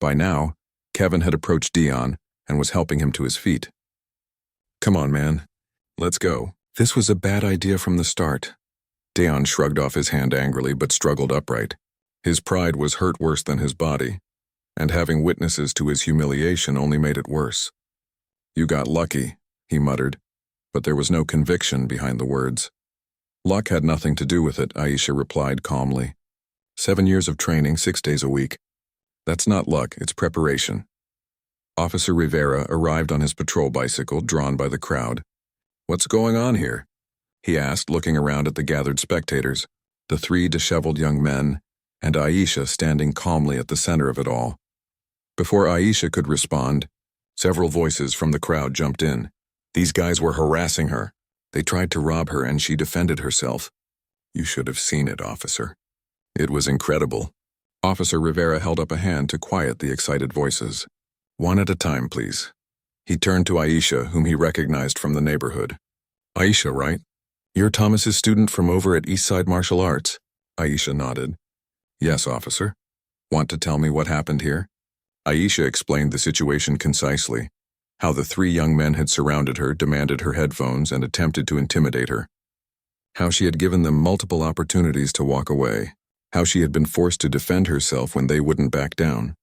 Speaker 1: By now, Kevin had approached Dion and was helping him to his feet. Come on, man. Let's go. This was a bad idea from the start. Dion shrugged off his hand angrily but struggled upright. His pride was hurt worse than his body, and having witnesses to his humiliation only made it worse. You got lucky, he muttered, but there was no conviction behind the words. Luck had nothing to do with it, Aisha replied calmly. 7 years of training, 6 days a week. That's not luck, it's preparation. Officer Rivera arrived on his patrol bicycle, drawn by the crowd. What's going on here? He asked, looking around at the gathered spectators, the three disheveled young men, and Aisha standing calmly at the center of it all. Before Aisha could respond, several voices from the crowd jumped in. These guys were harassing her. They tried to rob her and she defended herself. You should have seen it, officer. It was incredible. Officer Rivera held up a hand to quiet the excited voices. One at a time, please. He turned to Aisha, whom he recognized from the neighborhood. Aisha, right? You're Thomas's student from over at Eastside Martial Arts? Aisha nodded. Yes, officer. Want to tell me what happened here? Aisha explained the situation concisely, how the three young men had surrounded her, demanded her headphones, and attempted to intimidate her. How she had given them multiple opportunities to walk away, how she had been forced to defend herself when they wouldn't back down.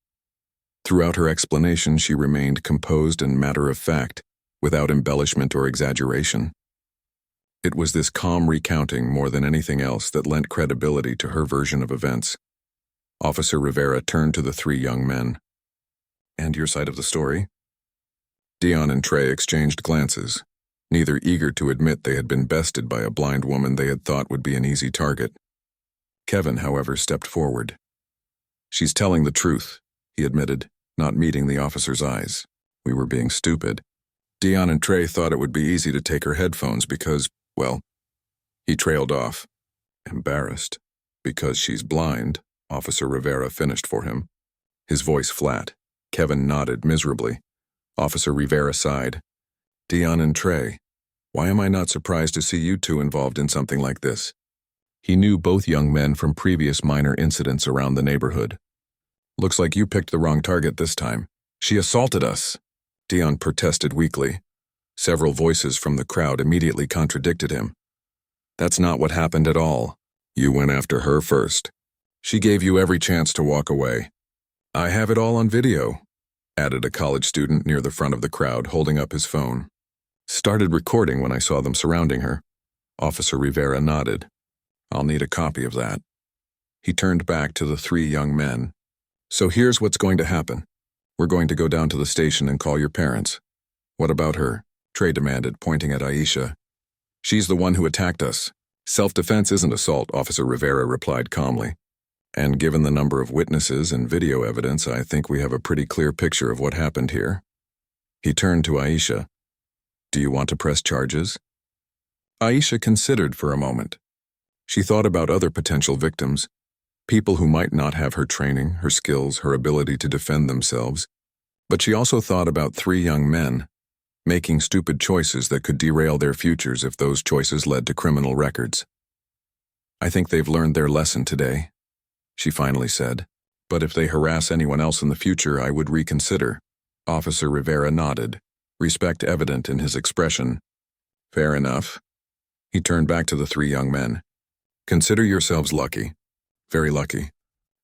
Speaker 1: Throughout her explanation, she remained composed and matter-of-fact, without embellishment or exaggeration. It was this calm recounting more than anything else that lent credibility to her version of events. Officer Rivera turned to the three young men. And your side of the story? Dion and Trey exchanged glances, neither eager to admit they had been bested by a blind woman they had thought would be an easy target. Kevin, however, stepped forward. She's telling the truth, he admitted, not meeting the officer's eyes. We were being stupid. Dion and Trey thought it would be easy to take her headphones because, well, he trailed off. Embarrassed. Because she's blind, Officer Rivera finished for him. His voice flat. Kevin nodded miserably. Officer Rivera sighed. Dion and Trey, why am I not surprised to see you two involved in something like this? He knew both young men from previous minor incidents around the neighborhood. Looks like you picked the wrong target this time. She assaulted us, Dion protested weakly. Several voices from the crowd immediately contradicted him. That's not what happened at all. You went after her first. She gave you every chance to walk away. I have it all on video, added a college student near the front of the crowd, holding up his phone. Started recording when I saw them surrounding her. Officer Rivera nodded. I'll need a copy of that. He turned back to the three young men. So here's what's going to happen. We're going to go down to the station and call your parents. What about her? Trey demanded, pointing at Aisha. She's the one who attacked us. Self-defense isn't assault, Officer Rivera replied calmly. And given the number of witnesses and video evidence, I think we have a pretty clear picture of what happened here. He turned to Aisha. Do you want to press charges? Aisha considered for a moment. She thought about other potential victims, people who might not have her training, her skills, her ability to defend themselves. But she also thought about three young men, making stupid choices that could derail their futures if those choices led to criminal records. I think they've learned their lesson today, she finally said. But if they harass anyone else in the future, I would reconsider. Officer Rivera nodded, respect evident in his expression. Fair enough. He turned back to the three young men. Consider yourselves lucky. Very lucky.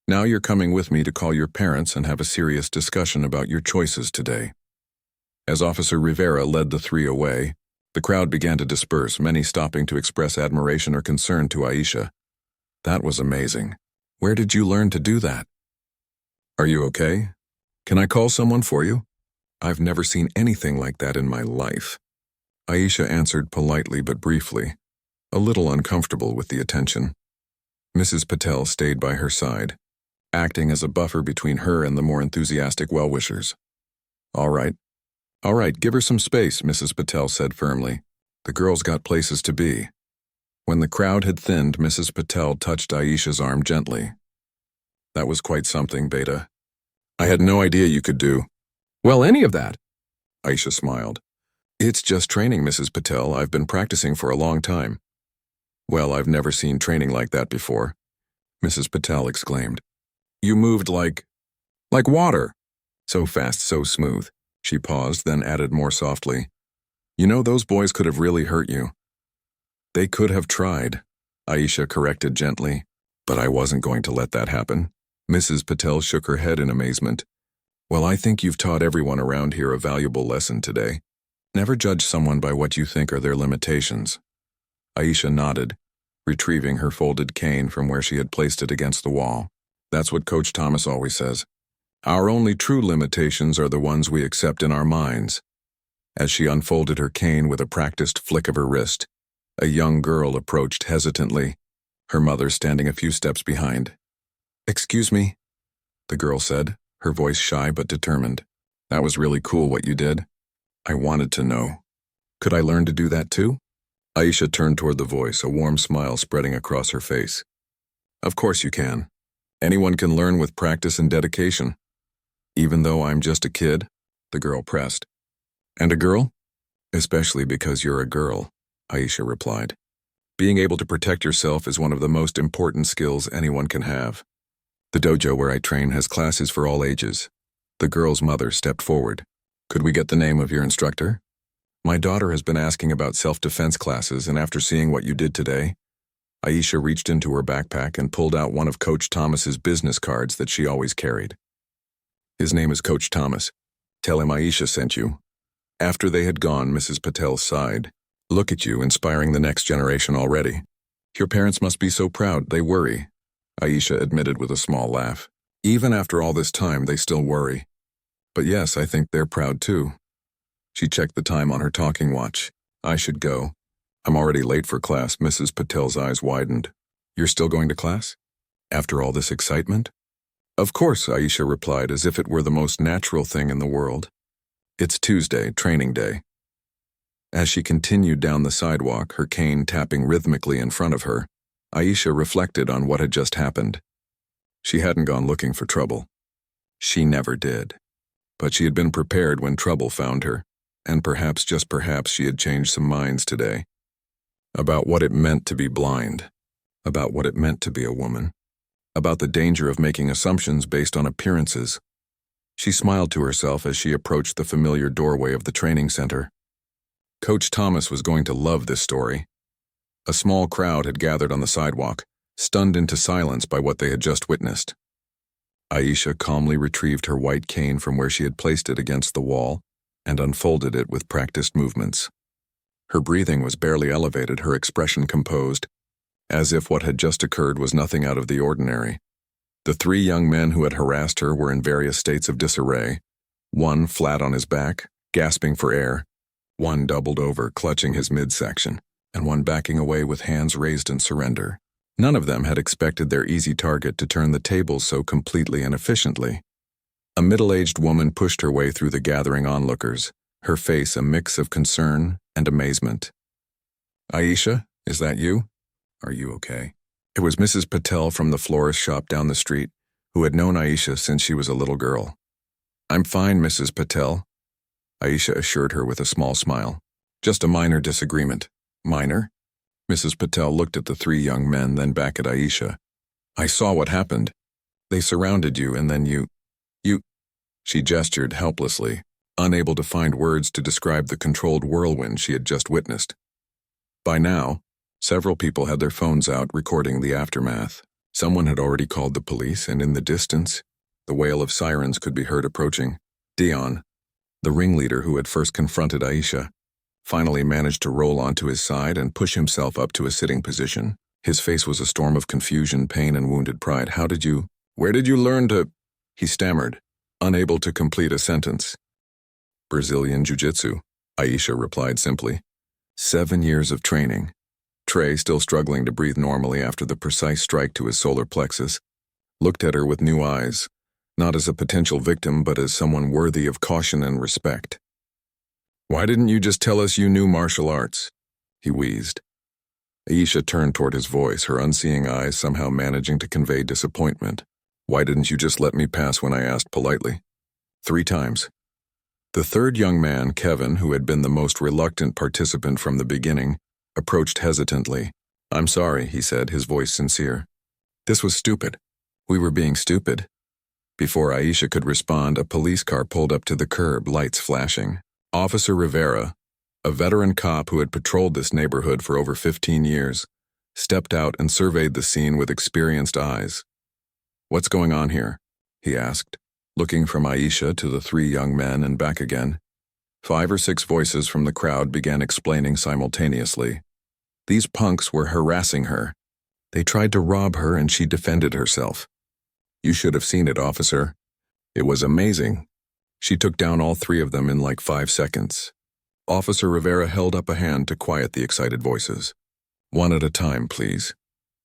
Speaker 1: Now you're coming with me to call your parents and have a serious discussion about your choices today. As Officer Rivera led the three away, the crowd began to disperse, many stopping to express admiration or concern to Aisha. That was amazing. Where did you learn to do that? Are you okay? Can I call someone for you? I've never seen anything like that in my life. Aisha answered politely but briefly, a little uncomfortable with the attention. Mrs. Patel stayed by her side, acting as a buffer between her and the more enthusiastic well-wishers. All right, give her some space, Mrs. Patel said firmly. The girl's got places to be. When the crowd had thinned, Mrs. Patel touched Aisha's arm gently. That was quite something, Beta. I had no idea you could do. Well, any of that. Aisha smiled. It's just training, Mrs. Patel. I've been practicing for a long time. Well, I've never seen training like that before, Mrs. Patel exclaimed. You moved like water. So fast, so smooth. She paused, then added more softly. You know, those boys could have really hurt you. They could have tried, Aisha corrected gently, but I wasn't going to let that happen. Mrs. Patel shook her head in amazement. Well, I think you've taught everyone around here a valuable lesson today. Never judge someone by what you think are their limitations. Aisha nodded, retrieving her folded cane from where she had placed it against the wall. That's what Coach Thomas always says. Our only true limitations are the ones we accept in our minds. As she unfolded her cane with a practiced flick of her wrist, a young girl approached hesitantly, her mother standing a few steps behind. Excuse me, the girl said, her voice shy but determined. That was really cool what you did. I wanted to know. Could I learn to do that too? Aisha turned toward the voice, a warm smile spreading across her face. Of course you can. Anyone can learn with practice and dedication. Even though I'm just a kid, the girl pressed. And a girl? Especially because you're a girl, Aisha replied. Being able to protect yourself is one of the most important skills anyone can have. The dojo where I train has classes for all ages. The girl's mother stepped forward. Could we get the name of your instructor? My daughter has been asking about self-defense classes, and after seeing what you did today, Aisha reached into her backpack and pulled out one of Coach Thomas's business cards that she always carried. His name is Coach Thomas. Tell him Aisha sent you. After they had gone, Mrs. Patel sighed. Look at you, inspiring the next generation already. Your parents must be so proud, they worry, Aisha admitted with a small laugh. Even after all this time, they still worry. But yes, I think they're proud too. She checked the time on her talking watch. I should go. I'm already late for class. Mrs. Patel's eyes widened. You're still going to class? After all this excitement? Of course, Aisha replied as if it were the most natural thing in the world. It's Tuesday, training day. As she continued down the sidewalk, her cane tapping rhythmically in front of her, Aisha reflected on what had just happened. She hadn't gone looking for trouble. She never did. But she had been prepared when trouble found her, and perhaps, just perhaps, she had changed some minds today. About what it meant to be blind. About what it meant to be a woman. About the danger of making assumptions based on appearances. She smiled to herself as she approached the familiar doorway of the training center. Coach Thomas was going to love this story. A small crowd had gathered on the sidewalk, stunned into silence by what they had just witnessed. Aisha calmly retrieved her white cane from where she had placed it against the wall and unfolded it with practiced movements. Her breathing was barely elevated, her expression composed, as if what had just occurred was nothing out of the ordinary. The three young men who had harassed her were in various states of disarray, one flat on his back, gasping for air, one doubled over, clutching his midsection, and one backing away with hands raised in surrender. None of them had expected their easy target to turn the tables so completely and efficiently. A middle-aged woman pushed her way through the gathering onlookers, her face a mix of concern and amazement. Aisha, is that you? Are you okay? It was Mrs. Patel from the florist shop down the street, who had known Aisha since she was a little girl. I'm fine, Mrs. Patel, Aisha assured her with a small smile. Just a minor disagreement. Minor? Mrs. Patel looked at the three young men, then back at Aisha. I saw what happened. They surrounded you, and then you... She gestured helplessly, unable to find words to describe the controlled whirlwind she had just witnessed. By now, several people had their phones out recording the aftermath. Someone had already called the police, and in the distance, the wail of sirens could be heard approaching. Dion, the ringleader who had first confronted Aisha, finally managed to roll onto his side and push himself up to a sitting position. His face was a storm of confusion, pain, and wounded pride. Where did you learn to... He stammered, unable to complete a sentence. Brazilian Jiu-Jitsu, Aisha replied simply. 7 years of training. Trey, still struggling to breathe normally after the precise strike to his solar plexus, looked at her with new eyes, not as a potential victim but as someone worthy of caution and respect. Why didn't you just tell us you knew martial arts? He wheezed. Aisha turned toward his voice, her unseeing eyes somehow managing to convey disappointment. Why didn't you just let me pass when I asked politely? 3 times. The third young man, Kevin, who had been the most reluctant participant from the beginning, approached hesitantly. I'm sorry, he said, his voice sincere. This was stupid. We were being stupid. Before Aisha could respond, a police car pulled up to the curb, lights flashing. Officer Rivera, a veteran cop who had patrolled this neighborhood for over 15 years, stepped out and surveyed the scene with experienced eyes. What's going on here? He asked, looking from Aisha to the 3 young men and back again. 5 or 6 voices from the crowd began explaining simultaneously. These punks were harassing her. They tried to rob her and she defended herself. You should have seen it, officer. It was amazing. She took down all 3 of them in like 5 seconds. Officer Rivera held up a hand to quiet the excited voices. One at a time, please.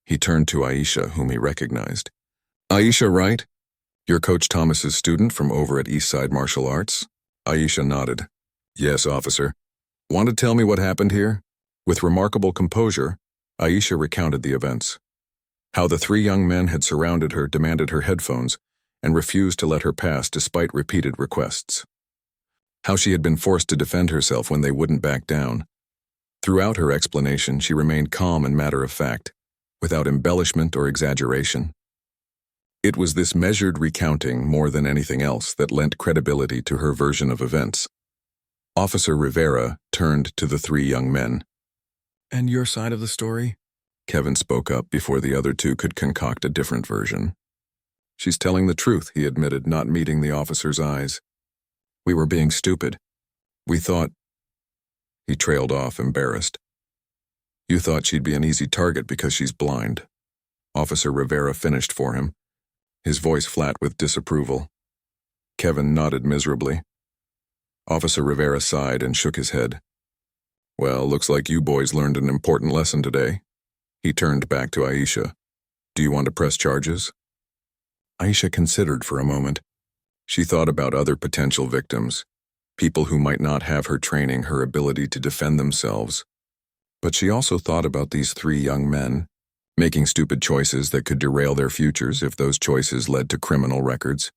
Speaker 1: He turned to Aisha, whom he recognized. Aisha, right? You're Coach Thomas's student from over at Eastside Martial Arts? Aisha nodded. Yes, officer. Want to tell me what happened here? With remarkable composure, Aisha recounted the events. How the 3 young men had surrounded her, demanded her headphones, and refused to let her pass despite repeated requests. How she had been forced to defend herself when they wouldn't back down. Throughout her explanation, she remained calm and matter-of-fact, without embellishment or exaggeration. It was this measured recounting, more than anything else, that lent credibility to her version of events. Officer Rivera turned to the 3 young men. And your side of the story? Kevin spoke up before the other 2 could concoct a different version. She's telling the truth, he admitted, not meeting the officer's eyes. We were being stupid. We thought... He trailed off, embarrassed. You thought she'd be an easy target because she's blind. Officer Rivera finished for him, his voice flat with disapproval. Kevin nodded miserably. Officer Rivera sighed and shook his head. Well, looks like you boys learned an important lesson today. He turned back to Aisha. Do you want to press charges? Aisha considered for a moment. She thought about other potential victims, people who might not have her training, her ability to defend themselves. But she also thought about these 3 young men, making stupid choices that could derail their futures if those choices led to criminal records.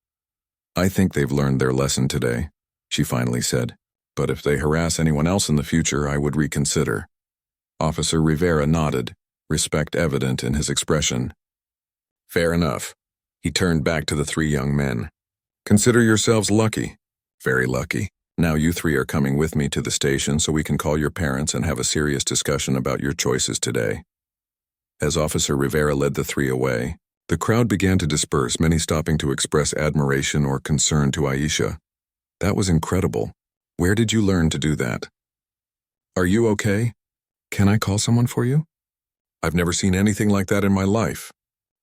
Speaker 1: I think they've learned their lesson today, she finally said. But if they harass anyone else in the future, I would reconsider. Officer Rivera nodded, respect evident in his expression. Fair enough. He turned back to the 3 young men. Consider yourselves lucky. Very lucky. Now you 3 are coming with me to the station so we can call your parents and have a serious discussion about your choices today. As Officer Rivera led the 3 away, the crowd began to disperse, many stopping to express admiration or concern to Aisha. That was incredible. Where did you learn to do that? Are you okay? Can I call someone for you? I've never seen anything like that in my life.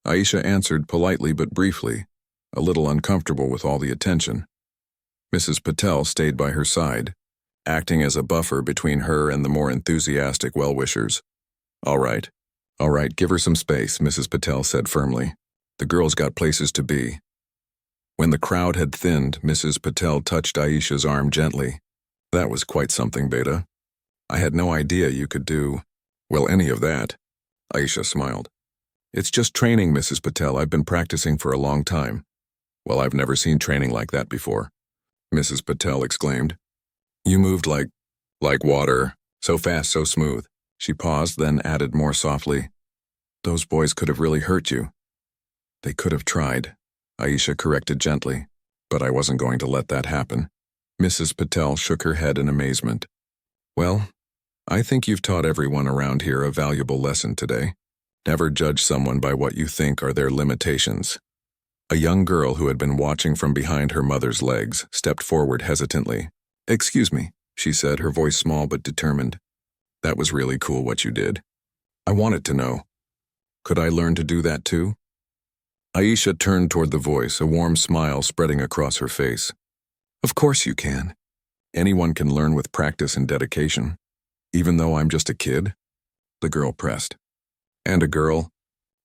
Speaker 1: Aisha answered politely but briefly, a little uncomfortable with all the attention. Mrs. Patel stayed by her side, acting as a buffer between her and the more enthusiastic well-wishers. All right, give her some space, Mrs. Patel said firmly. The girl's got places to be. When the crowd had thinned, Mrs. Patel touched Aisha's arm gently. That was quite something, Beta. I had no idea you could do, well, any of that. Aisha smiled. It's just training, Mrs. Patel. I've been practicing for a long time. Well, I've never seen training like that before, Mrs. Patel exclaimed. You moved like water, so fast, so smooth. She paused, then added more softly. Those boys could have really hurt you. They could have tried, Aisha corrected gently, but I wasn't going to let that happen. Mrs. Patel shook her head in amazement. Well, I think you've taught everyone around here a valuable lesson today. Never judge someone by what you think are their limitations. A young girl who had been watching from behind her mother's legs stepped forward hesitantly. Excuse me, she said, her voice small but determined. That was really cool what you did. I wanted to know. Could I learn to do that too? Aisha turned toward the voice, a warm smile spreading across her face. Of course you can. Anyone can learn with practice and dedication. Even though I'm just a kid? The girl pressed. And a girl?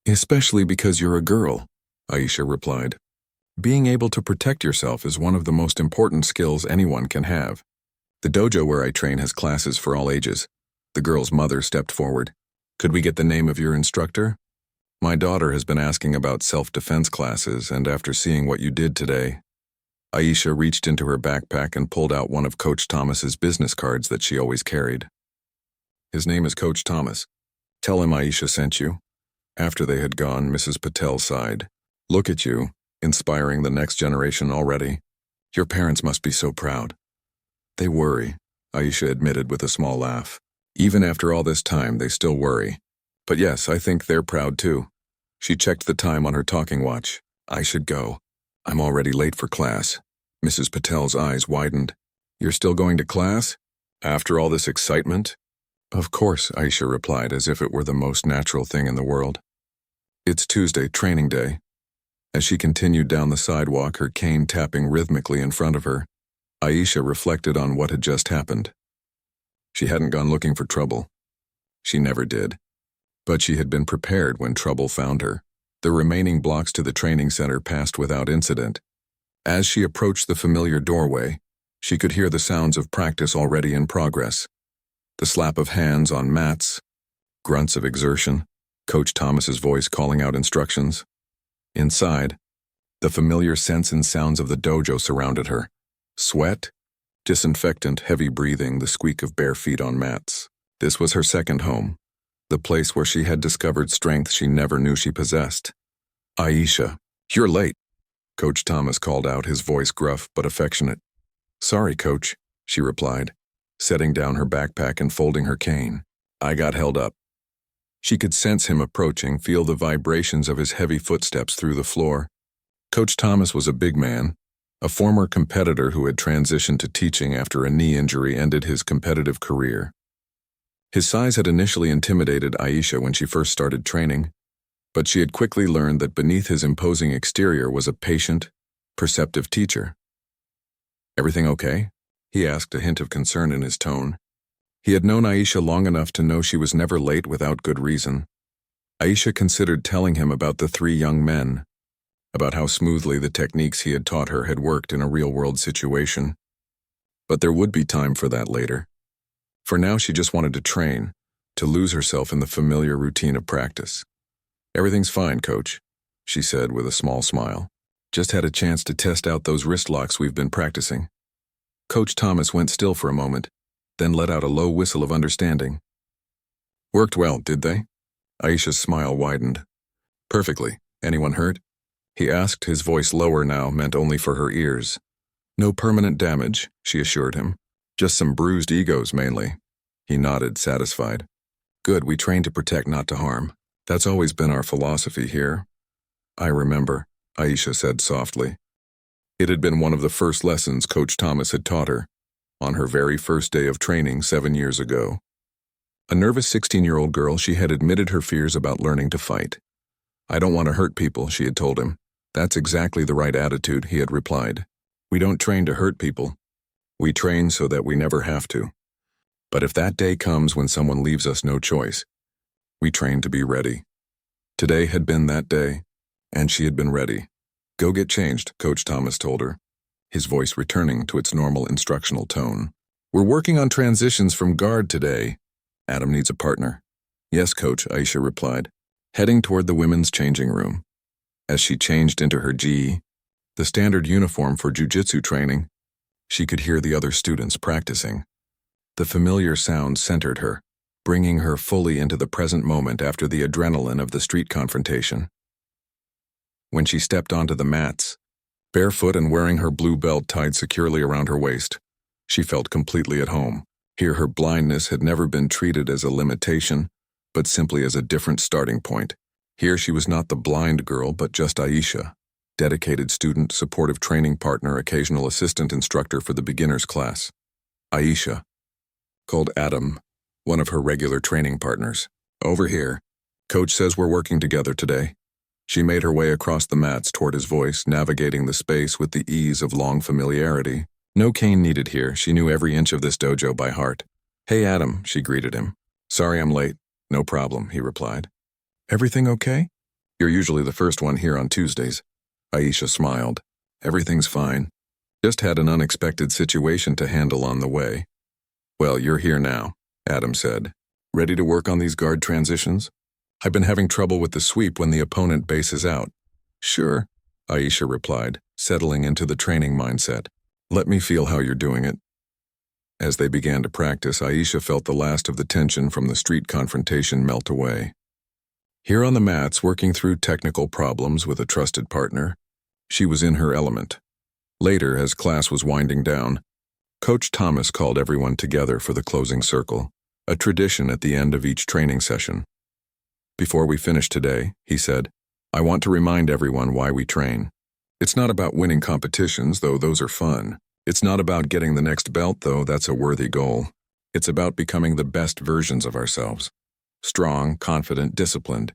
Speaker 1: Especially because you're a girl, Aisha replied. Being able to protect yourself is one of the most important skills anyone can have. The dojo where I train has classes for all ages. The girl's mother stepped forward. Could we get the name of your instructor? My daughter has been asking about self-defense classes, and after seeing what you did today, Aisha reached into her backpack and pulled out one of Coach Thomas's business cards that she always carried. His name is Coach Thomas. Tell him Aisha sent you. After they had gone, Mrs. Patel sighed. Look at you, inspiring the next generation already. Your parents must be so proud. They worry, Aisha admitted with a small laugh. Even after all this time, they still worry. But yes, I think they're proud too. She checked the time on her talking watch. I should go. I'm already late for class. Mrs. Patel's eyes widened. You're still going to class? After all this excitement? Of course, Aisha replied as if it were the most natural thing in the world. It's Tuesday, training day. As she continued down the sidewalk, her cane tapping rhythmically in front of her, Aisha reflected on what had just happened. She hadn't gone looking for trouble. She never did. But she had been prepared when trouble found her. The remaining blocks to the training center passed without incident. As she approached the familiar doorway, she could hear the sounds of practice already in progress. The slap of hands on mats, grunts of exertion, Coach Thomas's voice calling out instructions. Inside, the familiar scents and sounds of the dojo surrounded her. Sweat, disinfectant, heavy breathing, the squeak of bare feet on mats. This was her second home, the place where she had discovered strength she never knew she possessed. Aisha, you're late, Coach Thomas called out, his voice gruff but affectionate. Sorry, Coach, she replied, setting down her backpack and folding her cane. I got held up. She could sense him approaching, feel the vibrations of his heavy footsteps through the floor. Coach Thomas was a big man, a former competitor who had transitioned to teaching after a knee injury ended his competitive career. His size had initially intimidated Aisha when she first started training, but she had quickly learned that beneath his imposing exterior was a patient, perceptive teacher. Everything okay? He asked, a hint of concern in his tone. He had known Aisha long enough to know she was never late without good reason. Aisha considered telling him about the three young men, about how smoothly the techniques he had taught her had worked in a real-world situation. But there would be time for that later. For now, she just wanted to train, to lose herself in the familiar routine of practice. Everything's fine, Coach, she said with a small smile. Just had a chance to test out those wrist locks we've been practicing. Coach Thomas went still for a moment, then let out a low whistle of understanding. Worked well, did they? Aisha's smile widened. Perfectly. Anyone hurt? He asked, his voice lower now, meant only for her ears. No permanent damage, she assured him. Just some bruised egos, mainly. He nodded, satisfied. Good, we train to protect, not to harm. That's always been our philosophy here. I remember, Aisha said softly. It had been one of the first lessons Coach Thomas had taught her, on her very first day of training 7 years ago. A nervous 16-year-old girl, she had admitted her fears about learning to fight. I don't want to hurt people, she had told him. That's exactly the right attitude, he had replied. We don't train to hurt people. We train so that we never have to. But if that day comes when someone leaves us no choice, we train to be ready. Today had been that day, and she had been ready. Go get changed, Coach Thomas told her, his voice returning to its normal instructional tone. We're working on transitions from guard today. Adam needs a partner. Yes, Coach, Aisha replied, heading toward the women's changing room. As she changed into her gi, the standard uniform for jiu-jitsu training, she could hear the other students practicing. The familiar sound centered her, bringing her fully into the present moment after the adrenaline of the street confrontation. When she stepped onto the mats, barefoot and wearing her blue belt tied securely around her waist, she felt completely at home. Here her blindness had never been treated as a limitation, but simply as a different starting point. Here she was not the blind girl, but just Aisha, dedicated student, supportive training partner, occasional assistant instructor for the beginners class. Aisha called Adam, one of her regular training partners. Over here. Coach says we're working together today. She made her way across the mats toward his voice, navigating the space with the ease of long familiarity. No cane needed here. She knew every inch of this dojo by heart. Hey, Adam, she greeted him. Sorry I'm late. No problem, he replied. Everything okay? You're usually the first one here on Tuesdays. Aisha smiled. Everything's fine. Just had an unexpected situation to handle on the way. Well, you're here now, Adam said, Ready to work on these guard transitions? I've been having trouble with the sweep when the opponent bases out. Sure, Aisha replied, settling into the training mindset. Let me feel how you're doing it. As they began to practice, Aisha felt the last of the tension from the street confrontation melt away. Here on the mats, working through technical problems with a trusted partner, she was in her element. Later, as class was winding down, Coach Thomas called everyone together for the closing circle, a tradition at the end of each training session. Before we finish today, he said, I want to remind everyone why we train. It's not about winning competitions, though those are fun. It's not about getting the next belt, though that's a worthy goal. It's about becoming the best versions of ourselves. Strong, confident, disciplined.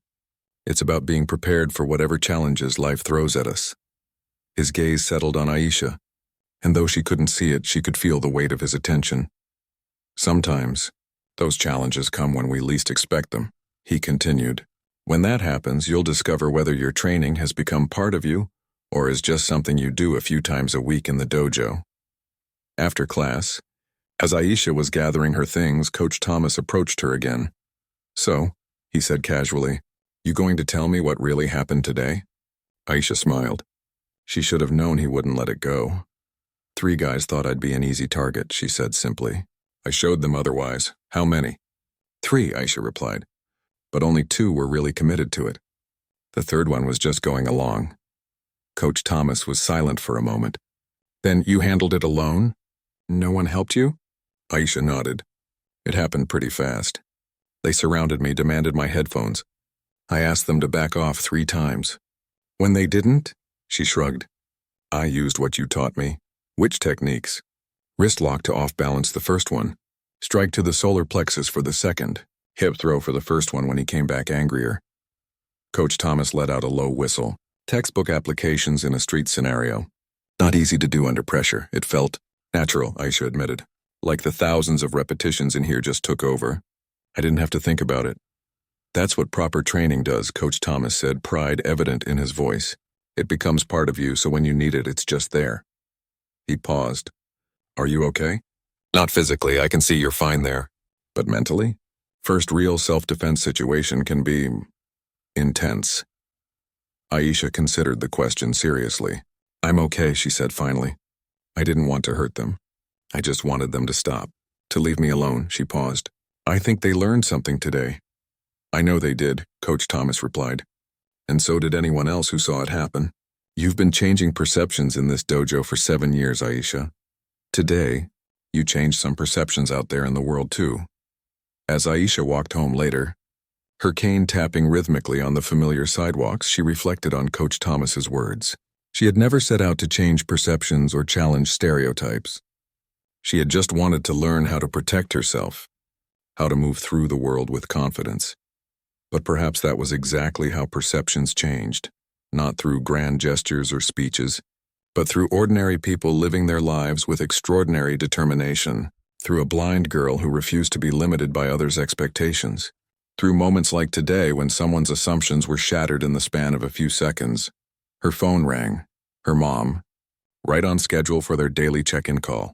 Speaker 1: It's about being prepared for whatever challenges life throws at us. His gaze settled on Aisha, and though she couldn't see it, she could feel the weight of his attention. Sometimes, those challenges come when we least expect them, he continued. When that happens, you'll discover whether your training has become part of you or is just something you do a few times a week in the dojo. After class, as Aisha was gathering her things, Coach Thomas approached her again. So, he said casually, you going to tell me what really happened today? Aisha smiled. She should have known he wouldn't let it go. 3 guys thought I'd be an easy target, she said simply. I showed them otherwise. How many? 3, Aisha replied. But only 2 were really committed to it. The 3rd one was just going along. Coach Thomas was silent for a moment. Then you handled it alone? No one helped you? Aisha nodded. It happened pretty fast. They surrounded me, demanded my headphones. I asked them to back off 3 times. When they didn't, she shrugged. I used what you taught me. Which techniques? Wrist lock to off-balance the first one. Strike to the solar plexus for the second. Hip throw for the first one when he came back angrier. Coach Thomas let out a low whistle. Textbook applications in a street scenario. Not easy to do under pressure. It felt natural, Aisha admitted. Like the thousands of repetitions in here just took over. I didn't have to think about it. That's what proper training does, Coach Thomas said, pride evident in his voice. It becomes part of you, so when you need it, it's just there. He paused. Are you okay? Not physically, I can see you're fine there. But mentally? First real self-defense situation can be intense. Aisha considered the question seriously. I'm okay, she said finally. I didn't want to hurt them. I just wanted them to stop. To leave me alone, she paused. I think they learned something today. I know they did, Coach Thomas replied. And so did anyone else who saw it happen. You've been changing perceptions in this dojo for 7 years, Aisha. Today, you changed some perceptions out there in the world too. As Aisha walked home later, her cane tapping rhythmically on the familiar sidewalks, she reflected on Coach Thomas's words. She had never set out to change perceptions or challenge stereotypes. She had just wanted to learn how to protect herself, how to move through the world with confidence. But perhaps that was exactly how perceptions changed, not through grand gestures or speeches, but through ordinary people living their lives with extraordinary determination, through a blind girl who refused to be limited by others' expectations, through moments like today when someone's assumptions were shattered in the span of a few seconds. Her phone rang. Her mom, right on schedule for their daily check-in call.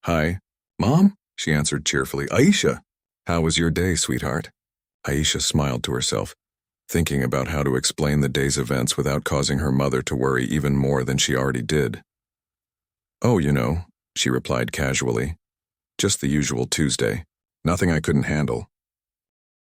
Speaker 1: Hi, Mom? She answered cheerfully. Aisha, how was your day, sweetheart? Aisha smiled to herself, thinking about how to explain the day's events without causing her mother to worry even more than she already did. Oh, she replied casually. Just the usual Tuesday. Nothing I couldn't handle.